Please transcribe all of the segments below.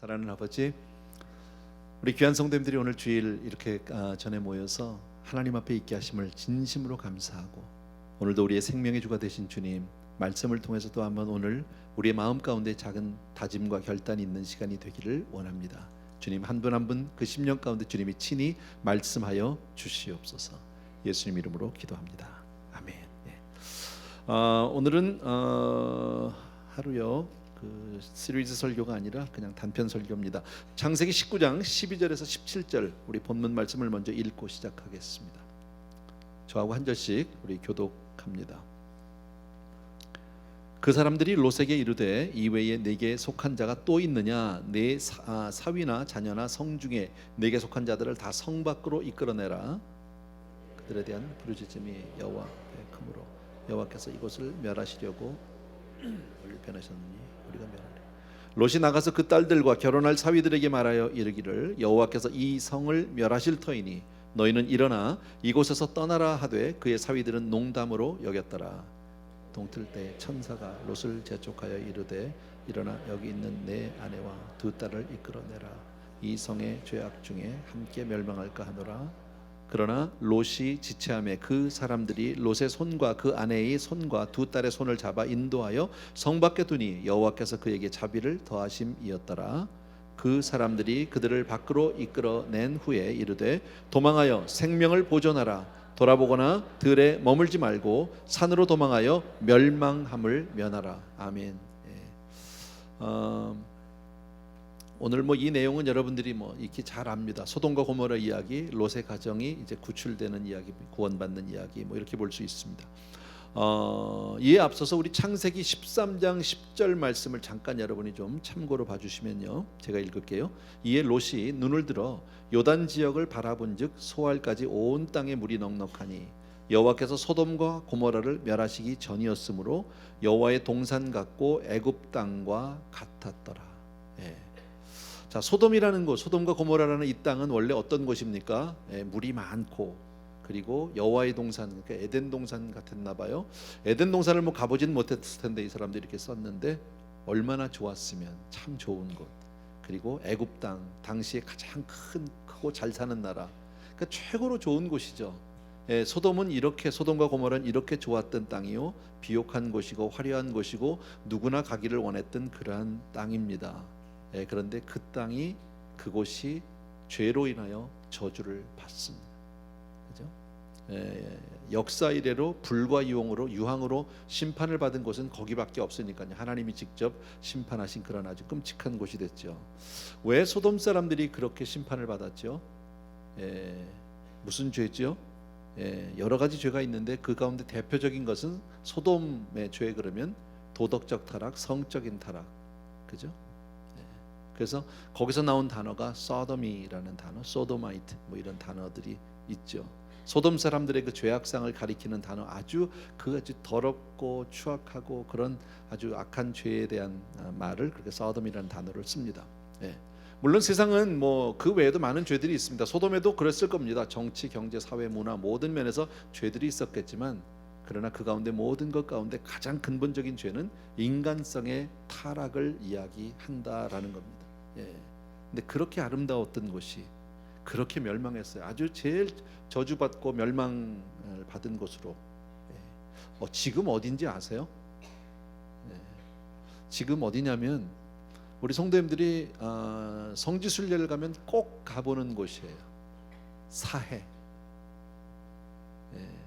사랑하는 아버지, 우리 귀한 성도님들이 오늘 주일 이렇게 전에 모여서 하나님 앞에 있게 하심을 진심으로 감사하고, 오늘도 우리의 생명의 주가 되신 주님 말씀을 통해서 또 한번 오늘 우리의 마음 가운데 작은 다짐과 결단이 있는 시간이 되기를 원합니다. 주님 한 분 한 분 그 심령 가운데 주님이 친히 말씀하여 주시옵소서. 예수님 이름으로 기도합니다. 아멘. 오늘은 하루요 그 시리즈 설교가 아니라 그냥 단편 설교입니다. 창세기 19장 12절에서 17절 우리 본문 말씀을 먼저 읽고 시작하겠습니다. 저하고 한 절씩 우리 교독합니다. 그 사람들이 롯에게 이르되 이외에 내게 속한 자가 또 있느냐? 내 사위나 자녀나 성 중에 내게 속한 자들을 다 성 밖으로 이끌어내라. 그들에 대한 부르짖음이 여호와 앞에 크므로 여호와께서 이곳을 멸하시려고 변하셨느니 우리가 멸하리. 롯이 나가서 그 딸들과 결혼할 사위들에게 말하여 이르기를 여호와께서 이 성을 멸하실 터이니 너희는 일어나 이곳에서 떠나라 하되 그의 사위들은 농담으로 여겼더라. 동틀 때 천사가 롯을 재촉하여 이르되 일어나 여기 있는 내 아내와 두 딸을 이끌어내라. 이 성의 죄악 중에 함께 멸망할까 하노라. 그러나 롯이 지체하매 그 사람들이 롯의 손과 그 아내의 손과 두 딸의 손을 잡아 인도하여 성 밖에 두니 여호와께서 그에게 자비를 더하심이었더라. 그 사람들이 그들을 밖으로 이끌어낸 후에 이르되 도망하여 생명을 보존하라. 돌아보거나 들에 머물지 말고 산으로 도망하여 멸망함을 면하라. 아멘. 오늘 이 내용은 여러분들이 익히 잘 압니다. 소돔과 고모라 이야기, 롯의 가정이 이제 구출되는 이야기, 구원받는 이야기, 이렇게 볼 수 있습니다. 이에 앞서서 우리 창세기 13장 10절 말씀을 잠깐 여러분이 좀 참고로 봐주시면요, 제가 읽을게요. 이에 롯이 눈을 들어 요단 지역을 바라본즉 소알까지 온 땅에 물이 넉넉하니 여호와께서 소돔과 고모라를 멸하시기 전이었으므로 여호와의 동산 같고 애굽 땅과 같았더라. 자, 소돔이라는 곳, 소돔과 고모라라는 이 땅은 원래 어떤 곳입니까? 물이 많고, 그리고 여호와의 동산, 그러니까 에덴 동산 같았나 봐요. 에덴 동산을 가보진 못했을 텐데 이 사람들이 이렇게 썼는데 얼마나 좋았으면 참 좋은 곳. 그리고 애굽 땅, 당시에 가장 크고 잘 사는 나라, 그러니까 최고로 좋은 곳이죠. 소돔은 이렇게, 소돔과 고모라는 이렇게 좋았던 땅이요, 비옥한 곳이고 화려한 곳이고 누구나 가기를 원했던 그러한 땅입니다. 그런데 그 땅이, 그곳이 죄로 인하여 저주를 받습니다. 그죠? 역사 이래로 불과 유황으로 심판을 받은 곳은 거기밖에 없으니까요. 하나님이 직접 심판하신 그런 아주 끔찍한 곳이 됐죠. 왜 소돔 사람들이 그렇게 심판을 받았죠? 무슨 죄죠? 여러 가지 죄가 있는데 그 가운데 대표적인 것은 소돔의 죄. 그러면 도덕적 타락, 성적인 타락, 그죠? 그래서 거기서 나온 단어가 소돔이라는 단어, 소도마이트 이런 단어들이 있죠. 소돔 사람들의 그 죄악상을 가리키는 단어, 아주 더럽고 추악하고 그런 아주 악한 죄에 대한 말을 그렇게 소돔이라는 단어를 씁니다. 물론 세상은 그 외에도 많은 죄들이 있습니다. 소돔에도 그랬을 겁니다. 정치, 경제, 사회, 문화 모든 면에서 죄들이 있었겠지만, 그러나 그 가운데 모든 것 가운데 가장 근본적인 죄는 인간성의 타락을 이야기한다라는 겁니다. 근데 그렇게 아름다웠던 곳이 그렇게 멸망했어요. 아주 제일 저주받고 멸망을 받은 곳으로. 지금 어딘지 아세요? 지금 어디냐면 우리 성도님들이 성지순례를 가면 꼭 가보는 곳이에요. 사해.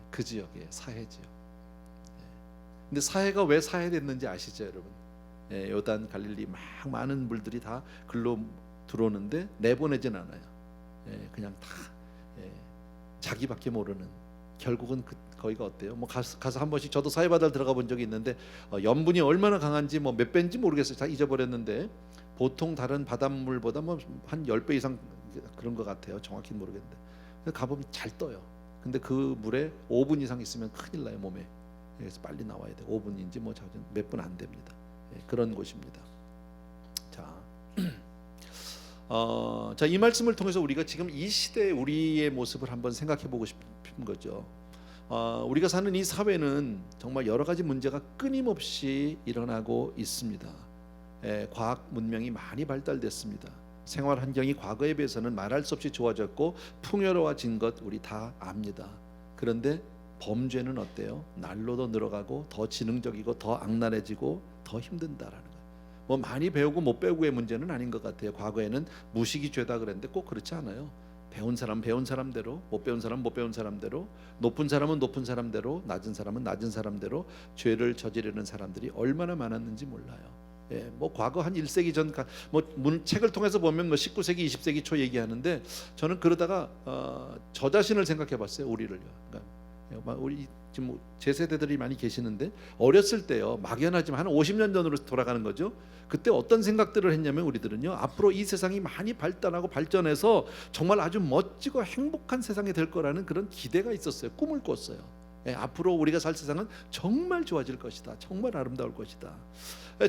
그 지역이에요. 사해 지역. 근데 사해가 왜 사해 됐는지 아시죠, 여러분? 요단, 갈릴리 막 많은 물들이 다 글로 들어오는데 내보내진 않아요. 그냥 다 자기밖에 모르는, 결국은 거기가 어때요? 가서 한 번씩, 저도 사해바다를 들어가 본 적이 있는데 염분이 얼마나 강한지 몇 배인지 모르겠어요. 다 잊어버렸는데 보통 다른 바닷물보다 한 10배 이상 그런 것 같아요. 정확히는 모르겠는데 가보면 잘 떠요. 근데 그 물에 5분 이상 있으면 큰일 나요, 몸에. 그래서 빨리 나와야 돼. 5분인지 몇 분 안 됩니다. 그런 곳입니다. 자, 이 말씀을 통해서 우리가 지금 이 시대의 우리의 모습을 한번 생각해 보고 싶은 거죠. 우리가 사는 이 사회는 정말 여러 가지 문제가 끊임없이 일어나고 있습니다. 과학 문명이 많이 발달됐습니다. 생활 환경이 과거에 비해서는 말할 수 없이 좋아졌고 풍요로워진 것 우리 다 압니다. 그런데 범죄는 어때요? 날로 더 늘어가고 더 지능적이고 더 악랄해지고 더 힘든다라는 거예요. 뭐 많이 배우고 못 배우고의 문제는 아닌 것 같아요. 과거에는 무식이 죄다 그랬는데 꼭 그렇지 않아요. 배운 사람 배운 사람대로, 못 배운 사람 못 배운 사람대로, 높은 사람은 높은 사람대로, 낮은 사람은 낮은 사람대로 죄를 저지르는 사람들이 얼마나 많았는지 몰라요. 뭐 과거 한 1세기 전 책을 통해서 보면 뭐 19세기 20세기 초 얘기하는데 저는 그러다가 저 자신을 생각해 봤어요. 우리를요. 그러니까 우리 지금 제 세대들이 많이 계시는데 어렸을 때요, 막연하지만 한 50년 전으로 돌아가는 거죠. 그때 어떤 생각들을 했냐면 우리들은요, 앞으로 이 세상이 많이 발달하고 발전해서 정말 아주 멋지고 행복한 세상이 될 거라는 그런 기대가 있었어요. 꿈을 꿨어요. 앞으로 우리가 살 세상은 정말 좋아질 것이다. 정말 아름다울 것이다.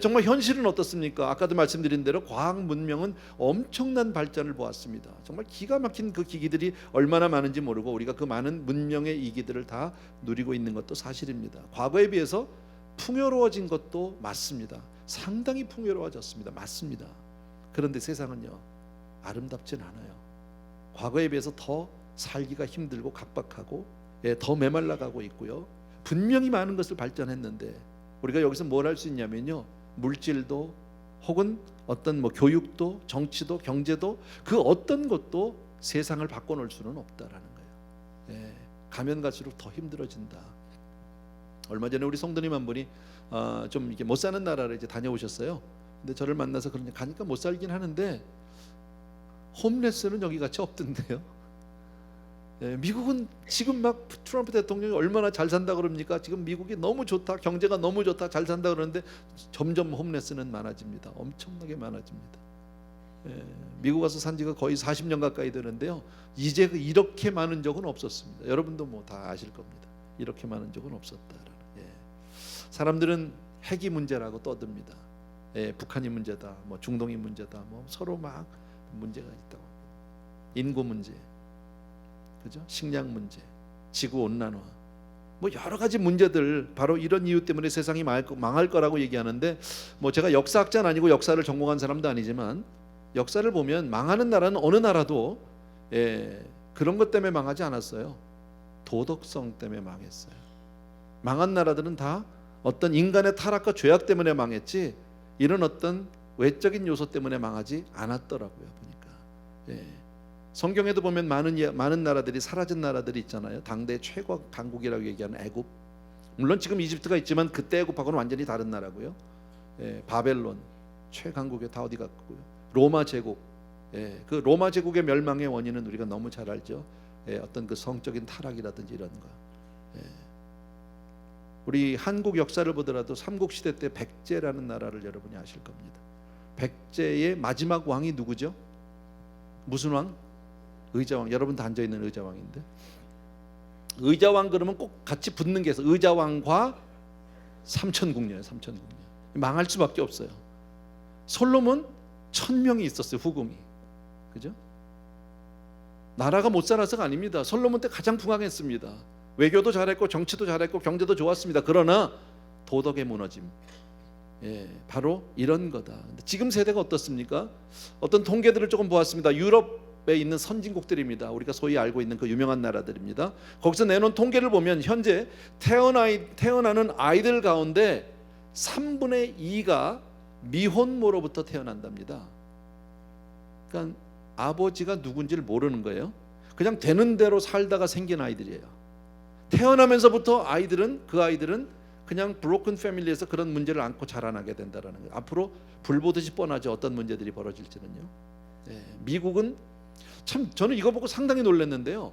정말 현실은 어떻습니까? 아까도 말씀드린 대로 과학 문명은 엄청난 발전을 보았습니다. 정말 기가 막힌 그 기기들이 얼마나 많은지 모르고 우리가 그 많은 문명의 이기들을 다 누리고 있는 것도 사실입니다. 과거에 비해서 풍요로워진 것도 맞습니다. 상당히 풍요로워졌습니다. 맞습니다. 그런데 세상은요, 아름답진 않아요. 과거에 비해서 더 살기가 힘들고 각박하고 더 메말라가고 있고요. 분명히 많은 것을 발전했는데 우리가 여기서 뭘 할 수 있냐면요, 물질도 혹은 어떤 뭐 교육도 정치도 경제도 그 어떤 것도 세상을 바꿔놓을 수는 없다라는 거예요. 가면 갈수록 더 힘들어진다. 얼마 전에 우리 성도님 한 분이 좀 이렇게 못 사는 나라를 이제 다녀오셨어요. 근데 저를 만나서 가니까 못 살긴 하는데 홈레스는 여기 같이 없던데요. 미국은 지금 막 트럼프 대통령이 얼마나 잘 산다 그럽니까? 지금 미국이 너무 좋다, 경제가 너무 좋다, 잘 산다 그러는데 점점 홈레스는 많아집니다. 엄청나게 많아집니다. 미국 가서 산 지가 거의 40년 가까이 되는데요, 이제 이렇게 많은 적은 없었습니다. 여러분도 뭐 다 아실 겁니다. 이렇게 많은 적은 없었다. 사람들은 핵이 문제라고 떠듭니다. 북한이 문제다, 뭐 중동이 문제다, 뭐 서로 막 문제가 있다고 합니다. 인구 문제, 그죠? 식량 문제, 지구 온난화, 뭐 여러 가지 문제들, 바로 이런 이유 때문에 세상이 망할 거라고 얘기하는데, 뭐 제가 역사학자는 아니고 역사를 전공한 사람도 아니지만 역사를 보면 망하는 나라는 어느 나라도 그런 것 때문에 망하지 않았어요. 도덕성 때문에 망했어요. 망한 나라들은 다 어떤 인간의 타락과 죄악 때문에 망했지 이런 어떤 외적인 요소 때문에 망하지 않았더라고요. 보니까. 성경에도 보면 많은 나라들이 사라진 나라들이 있잖아요. 당대 최고 강국이라고 얘기하는 애굽. 물론 지금 이집트가 있지만 그때 애굽하고는 완전히 다른 나라고요. 바벨론 최강국에 다 어디 갔고요. 로마 제국. 그 로마 제국의 멸망의 원인은 우리가 너무 잘 알죠. 어떤 그 성적인 타락이라든지 이런 거. 우리 한국 역사를 보더라도 삼국시대 때 백제라는 나라를 여러분이 아실 겁니다. 백제의 마지막 왕이 누구죠? 무슨 왕? 의자왕. 여러분 다 앉아있는 의자왕인데, 의자왕 그러면 꼭 같이 붙는 게 있어요. 의자왕과 삼천궁녀예요. 삼천궁녀. 망할 수밖에 없어요. 솔로몬 1000명이 있었어요. 후궁이. 그죠? 나라가 못 살아서가 아닙니다. 솔로몬 때 가장 풍악했습니다. 외교도 잘했고 정치도 잘했고 경제도 좋았습니다. 그러나 도덕의 무너짐, 바로 이런 거다. 지금 세대가 어떻습니까? 어떤 통계들을 조금 보았습니다. 유럽에 있는 선진국들입니다. 우리가 소위 알고 있는 그 유명한 나라들입니다. 거기서 내놓은 통계를 보면 현재 태어나는 아이들 가운데 3분의 2가 미혼모로부터 태어난답니다. 그러니까 아버지가 누군지를 모르는 거예요. 그냥 되는 대로 살다가 생긴 아이들이에요. 태어나면서부터 그 아이들은 그냥 브로큰 패밀리에서 그런 문제를 안고 자라나게 된다라는 거예요. 앞으로 불보듯이 뻔하죠. 어떤 문제들이 벌어질지는요. 미국은 참 저는 이거 보고 상당히 놀랐는데요.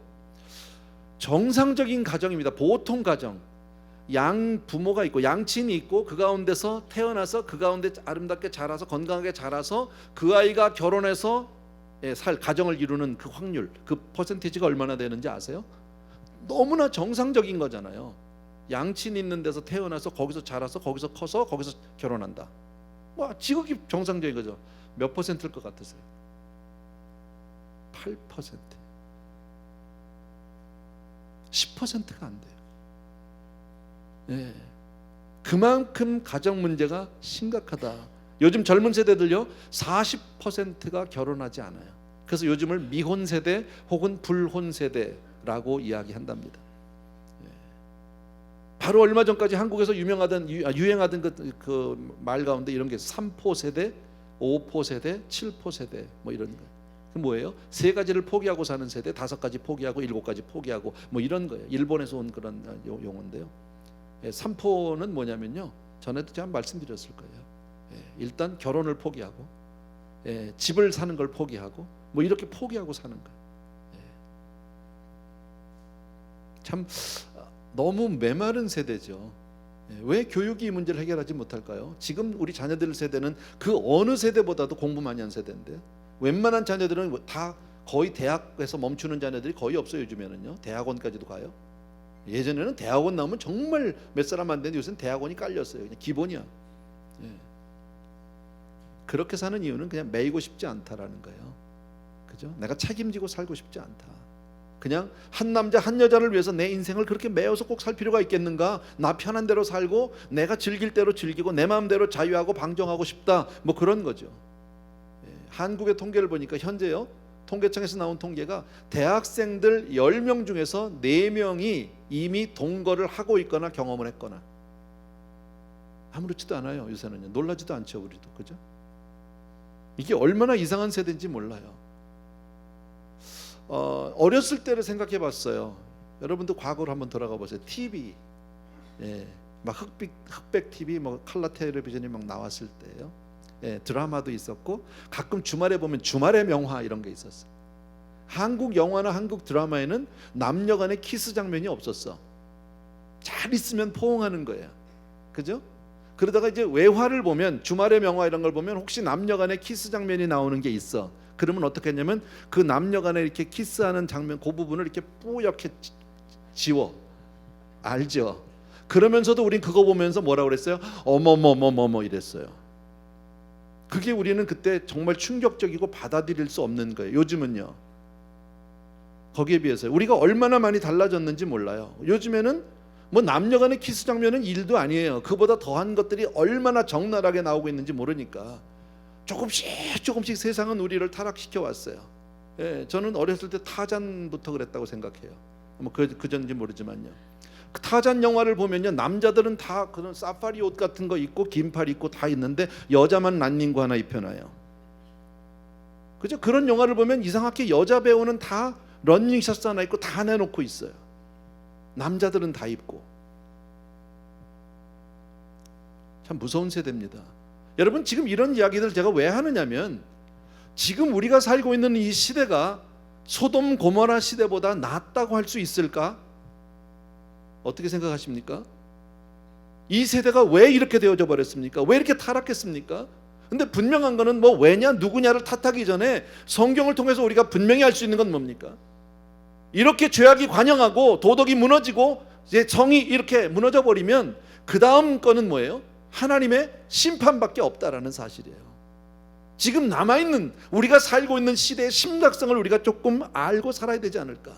정상적인 가정입니다. 보통 가정. 양 부모가 있고 양친이 있고 그 가운데서 태어나서 그 가운데 아름답게 자라서 건강하게 자라서 그 아이가 결혼해서 살 가정을 이루는 그 확률, 그 퍼센티지가 얼마나 되는지 아세요? 너무나 정상적인 거잖아요. 양친 있는 데서 태어나서 거기서 자라서 거기서 커서 거기서 결혼한다. 뭐 지극히 정상적인 거죠. 몇 퍼센트일 것 같으세요? 8%. 10%가 안 돼요. 그만큼 가정 문제가 심각하다. 요즘 젊은 세대들요 40%가 결혼하지 않아요. 그래서 요즘을 미혼 세대 혹은 불혼 세대라고 이야기한답니다. 바로 얼마 전까지 한국에서 유행하던 그 말 가운데 이런 게 3포 세대, 5포 세대, 7포 세대 뭐 이런 거. 그 뭐예요? 3가지를 포기하고 사는 세대, 5가지 포기하고 7가지 포기하고 뭐 이런 거예요. 일본에서 온 그런 용어인데요. 3포는 뭐냐면요. 전에도 제가 말씀드렸을 거예요. 일단 결혼을 포기하고, 집을 사는 걸 포기하고, 뭐 이렇게 포기하고 사는 거예요. 참 너무 메마른 세대죠. 왜 교육이 이 문제를 해결하지 못할까요? 지금 우리 자녀들 세대는 그 어느 세대보다도 공부 많이 한 세대인데, 웬만한 자녀들은 다 거의 대학에서 멈추는 자녀들이 거의 없어요. 요즘에는요. 대학원까지도 가요. 예전에는 대학원 나오면 정말 몇 사람 안 되는데 요새는 대학원이 깔렸어요. 그냥 기본이야. 그렇게 사는 이유는 그냥 매이고 싶지 않다라는 거예요. 그죠? 내가 책임지고 살고 싶지 않다. 그냥 한 남자 한 여자를 위해서 내 인생을 그렇게 매여서 꼭 살 필요가 있겠는가? 나 편한 대로 살고 내가 즐길 대로 즐기고 내 마음대로 자유하고 방종하고 싶다. 뭐 그런 거죠. 한국의 통계를 보니까 현재요. 통계청에서 나온 통계가 대학생들 10명 중에서 4명이 이미 동거를 하고 있거나 경험을 했거나. 아무렇지도 않아요. 요새는요. 놀라지도 않죠. 우리도. 그죠? 이게 얼마나 이상한 세대인지 몰라요. 어렸을 때를 생각해 봤어요. 여러분도 과거로 한번 돌아가 보세요. TV, 막 흑백 TV, 뭐 컬러 텔레비전이 막 나왔을 때요. 드라마도 있었고 가끔 주말에 보면 주말의 명화 이런 게 있었어. 한국 영화나 한국 드라마에는 남녀간의 키스 장면이 없었어. 잘 있으면 포옹하는 거예요. 그죠? 그러다가 이제 외화를 보면 주말의 명화 이런 걸 보면 혹시 남녀간의 키스 장면이 나오는 게 있어. 그러면 어떻게 했냐면 그 남녀간에 이렇게 키스하는 장면 그 부분을 이렇게 뿌옇게 지워. 알죠? 그러면서도 우린 그거 보면서 뭐라고 그랬어요? 어머머머머머 이랬어요. 그게 우리는 그때 정말 충격적이고 받아들일 수 없는 거예요. 요즘은요. 거기에 비해서 우리가 얼마나 많이 달라졌는지 몰라요. 요즘에는 뭐 남녀간의 키스 장면은 일도 아니에요. 그보다 더한 것들이 얼마나 적나라하게 나오고 있는지 모르니까 조금씩 세상은 우리를 타락시켜 왔어요. 저는 어렸을 때 타잔부터 그랬다고 생각해요. 뭐 그전인지 모르지만요. 그 타잔 영화를 보면요, 남자들은 다 그런 사파리 옷 같은 거 입고 긴팔 입고 다 있는데 여자만 란닝구 하나 입혀놔요. 그죠? 그런 영화를 보면 이상하게 여자 배우는 다 런닝셔츠 하나 입고 다 내놓고 있어요. 남자들은 다 입고. 참 무서운 세대입니다. 여러분, 지금 이런 이야기들 제가 왜 하느냐면 지금 우리가 살고 있는 이 시대가 소돔 고모라 시대보다 낫다고 할 수 있을까? 어떻게 생각하십니까? 이 세대가 왜 이렇게 되어져 버렸습니까? 왜 이렇게 타락했습니까? 근데 분명한 거는 뭐 왜냐 누구냐를 탓하기 전에 성경을 통해서 우리가 분명히 알 수 있는 건 뭡니까? 이렇게 죄악이 관영하고 도덕이 무너지고 이제 정이 이렇게 무너져 버리면 그 다음 거는 뭐예요? 하나님의 심판밖에 없다라는 사실이에요. 지금 남아있는 우리가 살고 있는 시대의 심각성을 우리가 조금 알고 살아야 되지 않을까?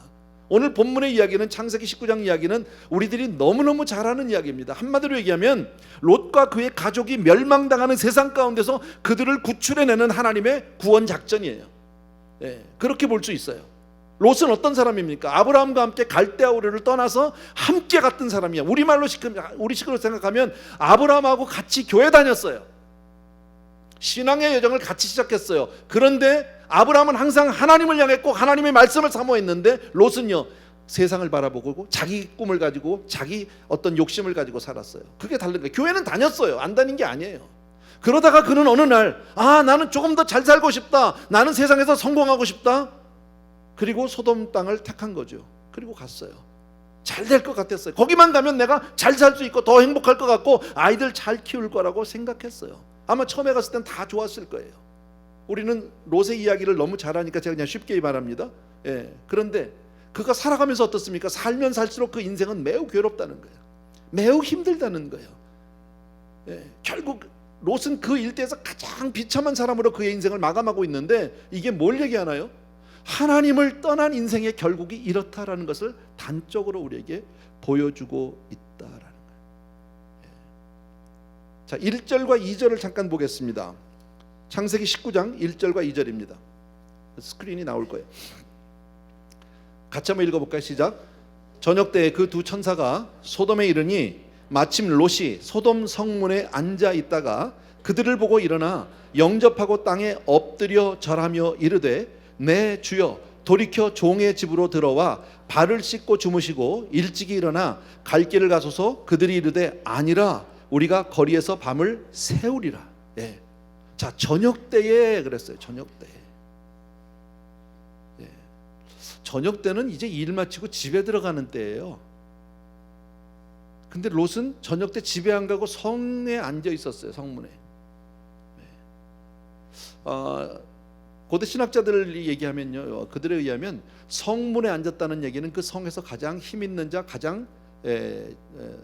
오늘 본문의 이야기는 창세기 19장 이야기는 우리들이 너무너무 잘 아는 이야기입니다. 한마디로 얘기하면 롯과 그의 가족이 멸망당하는 세상 가운데서 그들을 구출해내는 하나님의 구원 작전이에요. 그렇게 볼 수 있어요. 롯은 어떤 사람입니까? 아브라함과 함께 갈대아 우르를 떠나서 함께 갔던 사람이야. 우리식으로 생각하면 아브라함하고 같이 교회 다녔어요. 신앙의 여정을 같이 시작했어요. 그런데 아브라함은 항상 하나님을 향해 꼭 하나님의 말씀을 사모했는데 롯은요, 세상을 바라보고 자기 꿈을 가지고 자기 어떤 욕심을 가지고 살았어요. 그게 다른 거예요. 교회는 다녔어요. 안 다닌 게 아니에요. 그러다가 그는 어느 날 나는 조금 더 잘 살고 싶다. 나는 세상에서 성공하고 싶다. 그리고 소돔 땅을 택한 거죠. 그리고 갔어요. 잘 될 것 같았어요. 거기만 가면 내가 잘 살 수 있고 더 행복할 것 같고 아이들 잘 키울 거라고 생각했어요. 아마 처음에 갔을 땐 다 좋았을 거예요. 우리는 롯의 이야기를 너무 잘하니까 제가 그냥 쉽게 말합니다. 그런데 그가 살아가면서 어떻습니까? 살면 살수록 그 인생은 매우 괴롭다는 거예요. 매우 힘들다는 거예요. 결국 롯은 그 일대에서 가장 비참한 사람으로 그의 인생을 마감하고 있는데 이게 뭘 얘기하나요? 하나님을 떠난 인생의 결국이 이렇다라는 것을 단적으로 우리에게 보여주고 있다라는 거예요. 자, 1절과 2절을 잠깐 보겠습니다. 창세기 19장 1절과 2절입니다. 스크린이 나올 거예요. 같이 한번 읽어볼까요? 시작. 저녁 때에 그 두 천사가 소돔에 이르니 마침 롯이 소돔 성문에 앉아 있다가 그들을 보고 일어나 영접하고 땅에 엎드려 절하며 이르되 내 주여 돌이켜 종의 집으로 들어와 발을 씻고 주무시고 일찍이 일어나 갈 길을 가소서. 그들이 이르되 아니라 우리가 거리에서 밤을 새우리라. 예. 자, 저녁 때에 그랬어요. 저녁 때에. 예. 저녁 때는 이제 일 마치고 집에 들어가는 때예요. 근데 롯은 저녁 때 집에 안 가고 성에 앉아 있었어요. 성문에. 고대 신학자들이 얘기하면요, 그들에 의하면 성문에 앉았다는 얘기는 그 성에서 가장 힘 있는 자, 가장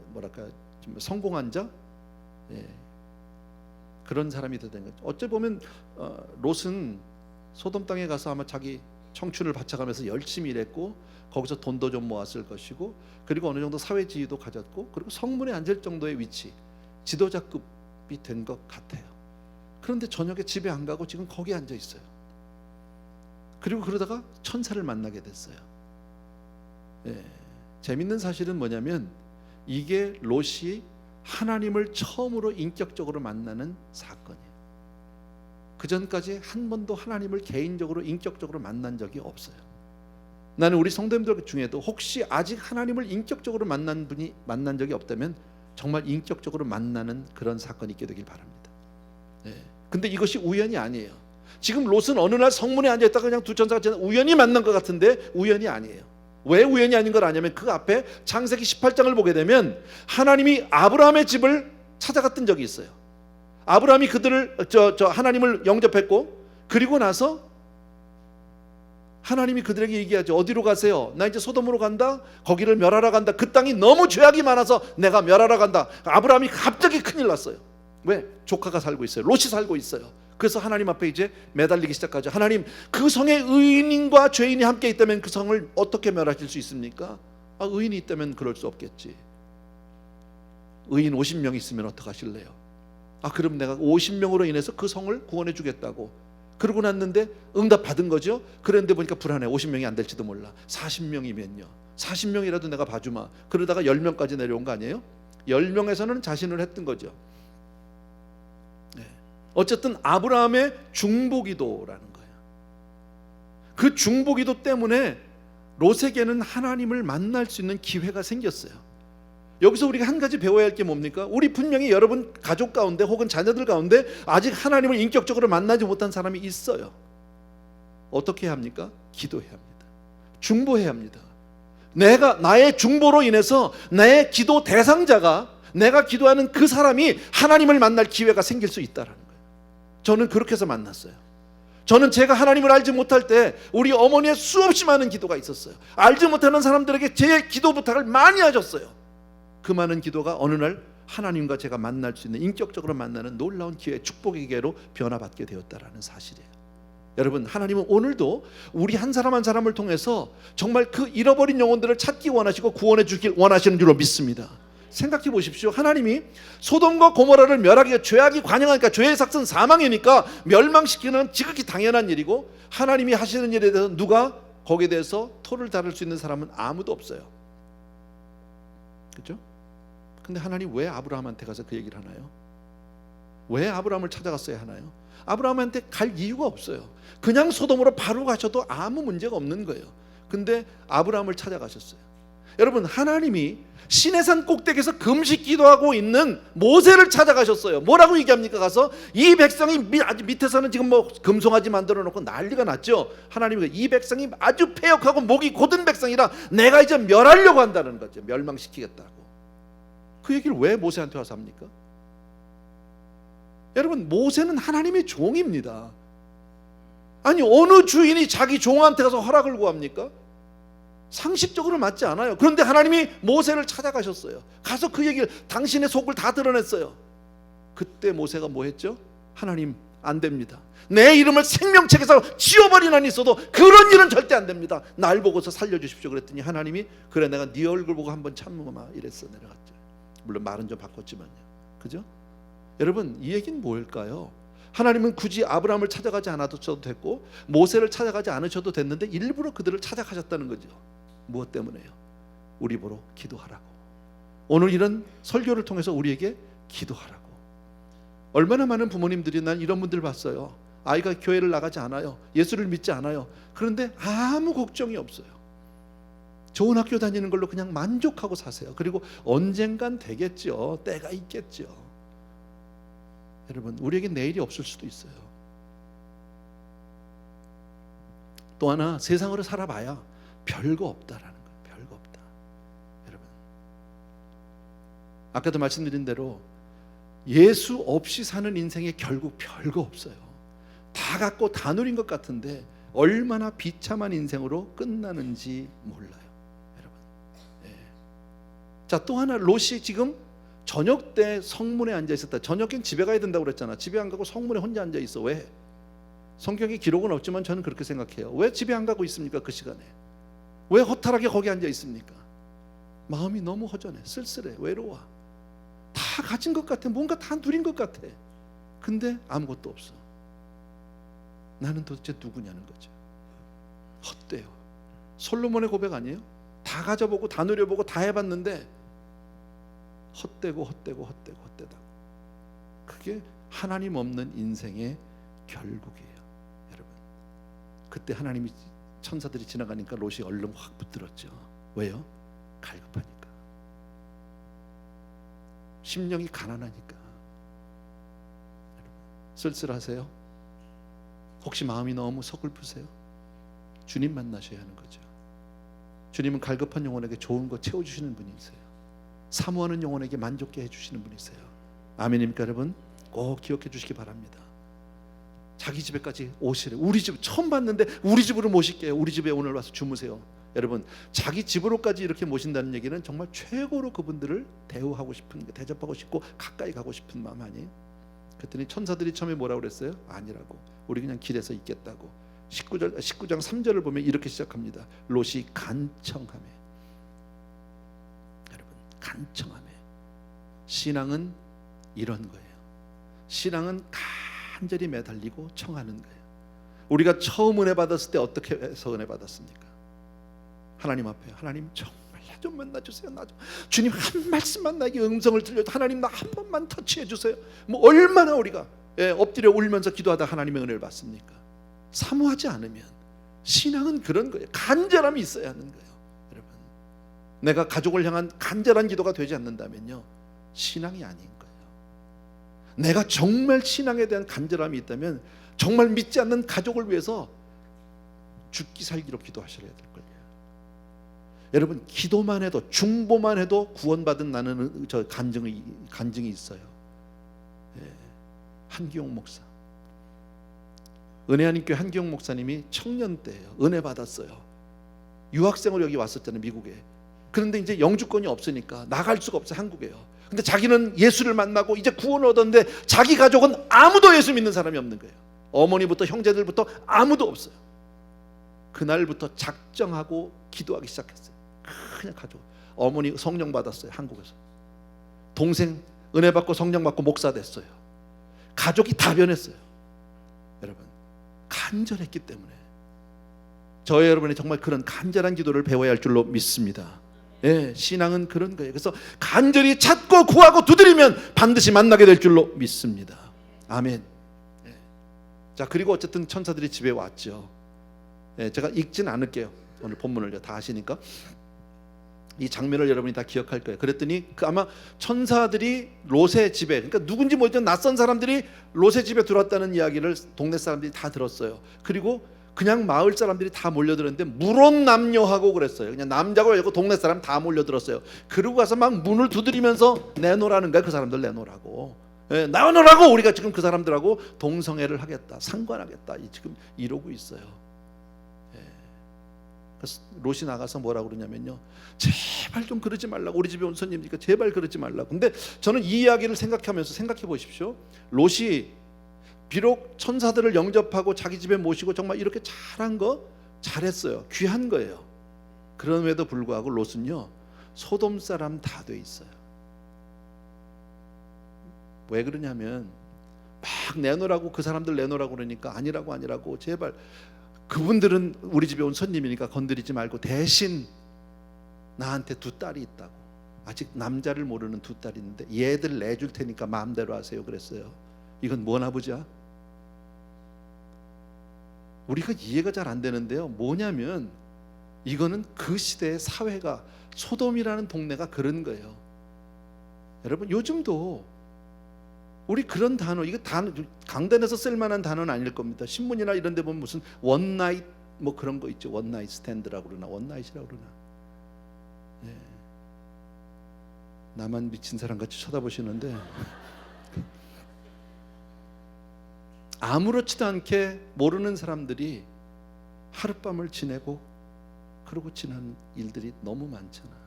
뭐랄까 좀 성공한 자, 그런 사람이 된 거죠. 어째 보면 롯은 소돔 땅에 가서 아마 자기 청춘을 바쳐가면서 열심히 일했고 거기서 돈도 좀 모았을 것이고, 그리고 어느 정도 사회 지위도 가졌고, 그리고 성문에 앉을 정도의 위치, 지도자급이 된 것 같아요. 그런데 저녁에 집에 안 가고 지금 거기 앉아 있어요. 그리고 그러다가 천사를 만나게 됐어요. 예, 재밌는 사실은 뭐냐면 이게 롯이 하나님을 처음으로 인격적으로 만나는 사건이에요. 그 전까지 한 번도 하나님을 개인적으로 인격적으로 만난 적이 없어요. 나는 우리 성도님들 중에도 혹시 아직 하나님을 인격적으로 만난 분이 만난 적이 없다면 정말 인격적으로 만나는 그런 사건이 있게 되길 바랍니다. 예. 근데 이것이 우연이 아니에요. 지금 롯은 어느 날 성문에 앉아있다가 그냥 두 천사가 우연히 만난 것 같은데 우연이 아니에요. 왜 우연이 아닌 걸 아냐면 그 앞에 창세기 18장을 보게 되면 하나님이 아브라함의 집을 찾아갔던 적이 있어요. 아브라함이 그들을 하나님을 영접했고, 그리고 나서 하나님이 그들에게 얘기하죠. 어디로 가세요? 나 이제 소돔으로 간다. 거기를 멸하러 간다. 그 땅이 너무 죄악이 많아서 내가 멸하러 간다. 아브라함이 갑자기 큰일 났어요. 왜? 조카가 살고 있어요. 롯이 살고 있어요. 그래서 하나님 앞에 이제 매달리기 시작하죠. 하나님, 그 성에 의인과 죄인이 함께 있다면 그 성을 어떻게 멸하실 수 있습니까? 의인이 있다면 그럴 수 없겠지. 의인 50명 있으면 어떡하실래요? 그럼 내가 50명으로 인해서 그 성을 구원해 주겠다고. 그러고 났는데 응답 받은 거죠. 그런데 보니까 불안해. 50명이 안 될지도 몰라. 40명이면요. 40명이라도 내가 봐주마. 그러다가 10명까지 내려온 거 아니에요? 10명에서는 자신을 했던 거죠. 어쨌든 아브라함의 중보기도라는 거예요. 그 중보기도 때문에 롯에게는 하나님을 만날 수 있는 기회가 생겼어요. 여기서 우리가 한 가지 배워야 할 게 뭡니까? 우리 분명히 여러분 가족 가운데 혹은 자녀들 가운데 아직 하나님을 인격적으로 만나지 못한 사람이 있어요. 어떻게 해야 합니까? 기도해야 합니다. 중보해야 합니다. 나의 중보로 인해서 내 기도 대상자가, 내가 기도하는 그 사람이 하나님을 만날 기회가 생길 수 있다라는 거예요. 저는 그렇게 해서 만났어요. 저는 제가 하나님을 알지 못할 때 우리 어머니의 수없이 많은 기도가 있었어요. 알지 못하는 사람들에게 제 기도 부탁을 많이 하셨어요. 그 많은 기도가 어느 날 하나님과 제가 만날 수 있는, 인격적으로 만나는 놀라운 기회, 축복의 기회로 변화받게 되었다라는 사실이에요. 여러분, 하나님은 오늘도 우리 한 사람 한 사람을 통해서 정말 그 잃어버린 영혼들을 찾기 원하시고 구원해 주길 원하시는 줄로 믿습니다. 생각해 보십시오. 하나님이 소돔과 고모라를 멸하기가, 죄악이 관영하니까, 죄의 삭은 사망이니까 멸망시키는 지극히 당연한 일이고, 하나님이 하시는 일에 대해서 누가 거기에 대해서 토를 다룰 수 있는 사람은 아무도 없어요. 그렇죠? 근데 하나님 왜 아브라함한테 가서 그 얘기를 하나요? 왜 아브라함을 찾아갔어야 하나요? 아브라함한테 갈 이유가 없어요. 그냥 소돔으로 바로 가셔도 아무 문제가 없는 거예요. 근데 아브라함을 찾아가셨어요. 여러분, 하나님이 시내산 꼭대기에서 금식 기도하고 있는 모세를 찾아가셨어요. 뭐라고 얘기합니까? 가서 이 백성이 아주 밑에서는 지금 뭐 금송아지 만들어 놓고 난리가 났죠. 하나님이 이 백성이 아주 패역하고 목이 곧은 백성이라 내가 이제 멸하려고 한다는 거죠. 멸망시키겠다고. 그 얘기를 왜 모세한테 와서 합니까? 여러분, 모세는 하나님의 종입니다. 아니, 어느 주인이 자기 종한테 가서 허락을 구합니까? 상식적으로 맞지 않아요. 그런데 하나님이 모세를 찾아가셨어요. 가서 그 얘기를, 당신의 속을 다 드러냈어요. 그때 모세가 뭐 했죠? 하나님, 안 됩니다. 내 이름을 생명책에서 지워버린 한이 있어도 그런 일은 절대 안 됩니다. 날 보고서 살려주십시오. 그랬더니 하나님이, 그래, 내가 네 얼굴 보고 한번 참으마 이랬어. 내려갔죠. 물론 말은 좀 바꿨지만요. 그죠? 여러분, 이 얘기는 뭘까요? 하나님은 굳이 아브라함을 찾아가지 않아도 됐고 모세를 찾아가지 않으셔도 됐는데 일부러 그들을 찾아가셨다는 거죠. 무엇 때문에요? 우리 보러 기도하라고. 오늘 이런 설교를 통해서 우리에게 기도하라고. 얼마나 많은 부모님들이, 난 이런 분들 봤어요. 아이가 교회를 나가지 않아요. 예수를 믿지 않아요. 그런데 아무 걱정이 없어요. 좋은 학교 다니는 걸로 그냥 만족하고 사세요. 그리고 언젠간 되겠죠. 때가 있겠죠. 여러분, 우리에게 내일이 없을 수도 있어요. 또 하나, 세상으로 살아봐야 별거 없다라는 거예요. 별거 없다. 여러분, 아까도 말씀드린 대로 예수 없이 사는 인생에 결국 별거 없어요. 다 갖고 다 누린 것 같은데 얼마나 비참한 인생으로 끝나는지 몰라요, 여러분. 예. 자, 또 하나, 롯이 지금 저녁 때 성문에 앉아 있었다. 저녁엔 집에 가야 된다고 그랬잖아. 집에 안 가고 성문에 혼자 앉아 있어. 왜? 성경에 기록은 없지만 저는 그렇게 생각해요. 왜 집에 안 가고 있습니까? 그 시간에 왜 허탈하게 거기 앉아 있습니까? 마음이 너무 허전해, 쓸쓸해, 외로워. 다 가진 것 같아. 뭔가 다 누린 것 같아. 근데 아무것도 없어. 나는 도대체 누구냐는 거죠. 헛돼요. 솔로몬의 고백 아니에요? 다 가져보고 다 누려보고 다 해봤는데 헛되고 헛되고 헛되고 헛되다. 그게 하나님 없는 인생의 결국이에요, 여러분. 그때 하나님이, 천사들이 지나가니까 롯이 얼른 확 붙들었죠. 왜요? 갈급하니까. 심령이 가난하니까. 여러분, 쓸쓸하세요? 혹시 마음이 너무 서글프세요? 주님 만나셔야 하는 거죠. 주님은 갈급한 영혼에게 좋은 거 채워주시는 분이세요. 사모하는 영혼에게 만족케 해주시는 분이세요. 아멘입니까, 여러분? 꼭 기억해 주시기 바랍니다. 자기 집에까지 오시래. 우리 집 처음 봤는데 우리 집으로 모실게요. 우리 집에 오늘 와서 주무세요. 여러분, 자기 집으로까지 이렇게 모신다는 얘기는 정말 최고로 그분들을 대우하고 싶은, 대접하고 싶고 가까이 가고 싶은 마음 아니에요? 그랬더니 천사들이 처음에 뭐라고 그랬어요? 아니라고. 우리 그냥 길에서 있겠다고. 19장 3절을 보면 이렇게 시작합니다. 롯이 간청하며. 여러분, 간청하며. 신앙은 이런 거예요. 신앙은 간절히 매달리고 청하는 거예요. 우리가 처음 은혜 받았을 때 어떻게 해서 은혜 받았습니까? 하나님 앞에, 하나님 정말 나 좀 만나주세요. 나 좀, 주님 한 말씀만 나에게 음성을 들려도 하나님 나 한 번만 터치해 주세요. 뭐 얼마나 우리가 엎드려 울면서 기도하다 하나님의 은혜를 받습니까? 사모하지 않으면, 신앙은 그런 거예요. 간절함이 있어야 하는 거예요, 여러분. 내가 가족을 향한 간절한 기도가 되지 않는다면요, 신앙이 아닌 거예요. 내가 정말 신앙에 대한 간절함이 있다면 정말 믿지 않는 가족을 위해서 죽기 살기로 기도하셔야 될 거예요. 여러분, 기도만 해도, 중보만 해도 구원받은 나는 저 간증이 있어요. 한기용 목사, 은혜하님교회 한기용 목사님이 청년 때예요. 은혜 받았어요. 유학생으로 여기 왔었잖아요, 미국에. 그런데 이제 영주권이 없으니까 나갈 수가 없어요, 한국에요. 근데 자기는 예수를 만나고 이제 구원을 얻었는데 자기 가족은 아무도 예수 믿는 사람이 없는 거예요. 어머니부터 형제들부터 아무도 없어요. 그날부터 작정하고 기도하기 시작했어요. 그냥 가족. 어머니 성령 받았어요, 한국에서. 동생 은혜 받고 성령 받고 목사 됐어요. 가족이 다 변했어요. 여러분, 간절했기 때문에. 저와 여러분이 정말 그런 간절한 기도를 배워야 할 줄로 믿습니다. 예, 신앙은 그런 거예요. 그래서 간절히 찾고 구하고 두드리면 반드시 만나게 될 줄로 믿습니다. 아멘. 예. 자, 그리고 어쨌든 천사들이 집에 왔죠. 예, 제가 읽진 않을게요. 오늘 본문을 다 아시니까. 이 장면을 여러분이 다 기억할 거예요. 그랬더니 아마 천사들이 롯의 집에, 그러니까 누군지 모르겠지만 낯선 사람들이 롯의 집에 들어왔다는 이야기를 동네 사람들이 다 들었어요. 그리고 그냥 마을 사람들이 다 몰려들었는데 물혼남녀하고 그랬어요. 그냥 남자고 여자고 동네 사람 다 몰려들었어요. 그러고 가서 막 문을 두드리면서 내놓으라는 거야. 그 사람들 내놓으라고. 예, 나오느라고 우리가 지금 그 사람들하고 동성애를 하겠다, 상관하겠다, 지금 이러고 있어요. 예. 그래서 롯이 나가서 뭐라고 그러냐면요, 제발 좀 그러지 말라고. 우리 집에 온 손님이니까 제발 그러지 말라고. 근데 저는 이 이야기를 생각하면서, 생각해 보십시오. 롯이 비록 천사들을 영접하고 자기 집에 모시고 정말 이렇게 잘한 거 잘했어요. 귀한 거예요. 그럼에도 불구하고 롯은요, 소돔 사람 다 돼 있어요. 왜 그러냐면 막 내놓으라고, 그 사람들 내놓으라고 그러니까 아니라고 제발, 그분들은 우리 집에 온 손님이니까 건드리지 말고 대신 나한테 두 딸이 있다고, 아직 남자를 모르는 두 딸이 있는데 얘들 내줄 테니까 마음대로 하세요 그랬어요. 이건 뭐나 보자. 우리가 이해가 잘 안 되는데요, 뭐냐면 이거는 그 시대의 사회가, 소돔이라는 동네가 그런 거예요. 여러분, 요즘도 우리 그런 단어, 이거 단어 강단에서 쓸만한 단어는 아닐 겁니다. 신문이나 이런 데 보면 무슨 원나잇 뭐 그런 거 있죠. 원나잇 스탠드라고 그러나 원나잇이라고 그러나. 예. 나만 미친 사람 같이 쳐다보시는데 아무렇지도 않게 모르는 사람들이 하룻밤을 지내고 그러고 지난 일들이 너무 많잖아.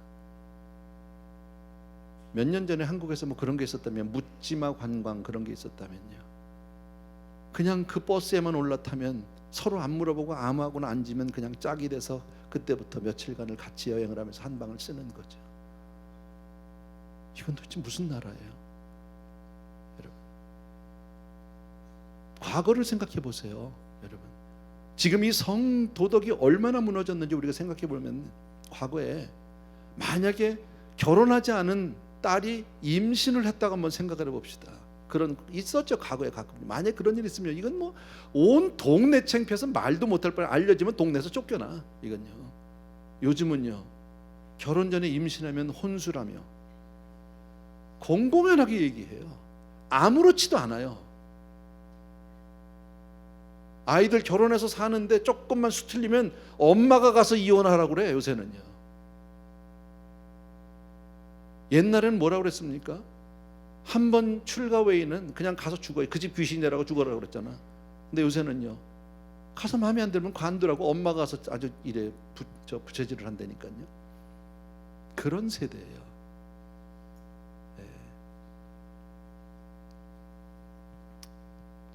몇 년 전에 한국에서 뭐 그런 게 있었다면, 묻지마 관광 그런 게 있었다면요, 그냥 그 버스에만 올라타면 서로 안 물어보고 아무하고나 앉으면 그냥 짝이 돼서 그때부터 며칠간을 같이 여행을 하면서 한 방을 쓰는 거죠. 이건 도대체 무슨 나라예요? 여러분, 과거를 생각해 보세요. 여러분, 지금 이 성도덕이 얼마나 무너졌는지 우리가 생각해 보면, 과거에 만약에 결혼하지 않은 딸이 임신을 했다고 한번 생각을 해봅시다. 그런 있었죠, 과거에 가끔. 만약 그런 일이 있으면 이건 뭐 온 동네 창피해서 말도 못할 뻔, 알려지면 동네에서 쫓겨나. 이건요. 요즘은요, 결혼 전에 임신하면 혼수라며 공공연하게 얘기해요. 아무렇지도 않아요. 아이들 결혼해서 사는데 조금만 수틀리면 엄마가 가서 이혼하라고 그래, 요새는요. 옛날에는 뭐라고 그랬습니까? 한 번 출가 외에는 그냥 가서 죽어요. 그 집 귀신이라고 죽어라고 그랬잖아. 근데 요새는요, 가서 마음에 안 들면 관두라고 엄마가 가서 아주 이래 부채질을 한다니까요. 그런 세대예요. 네.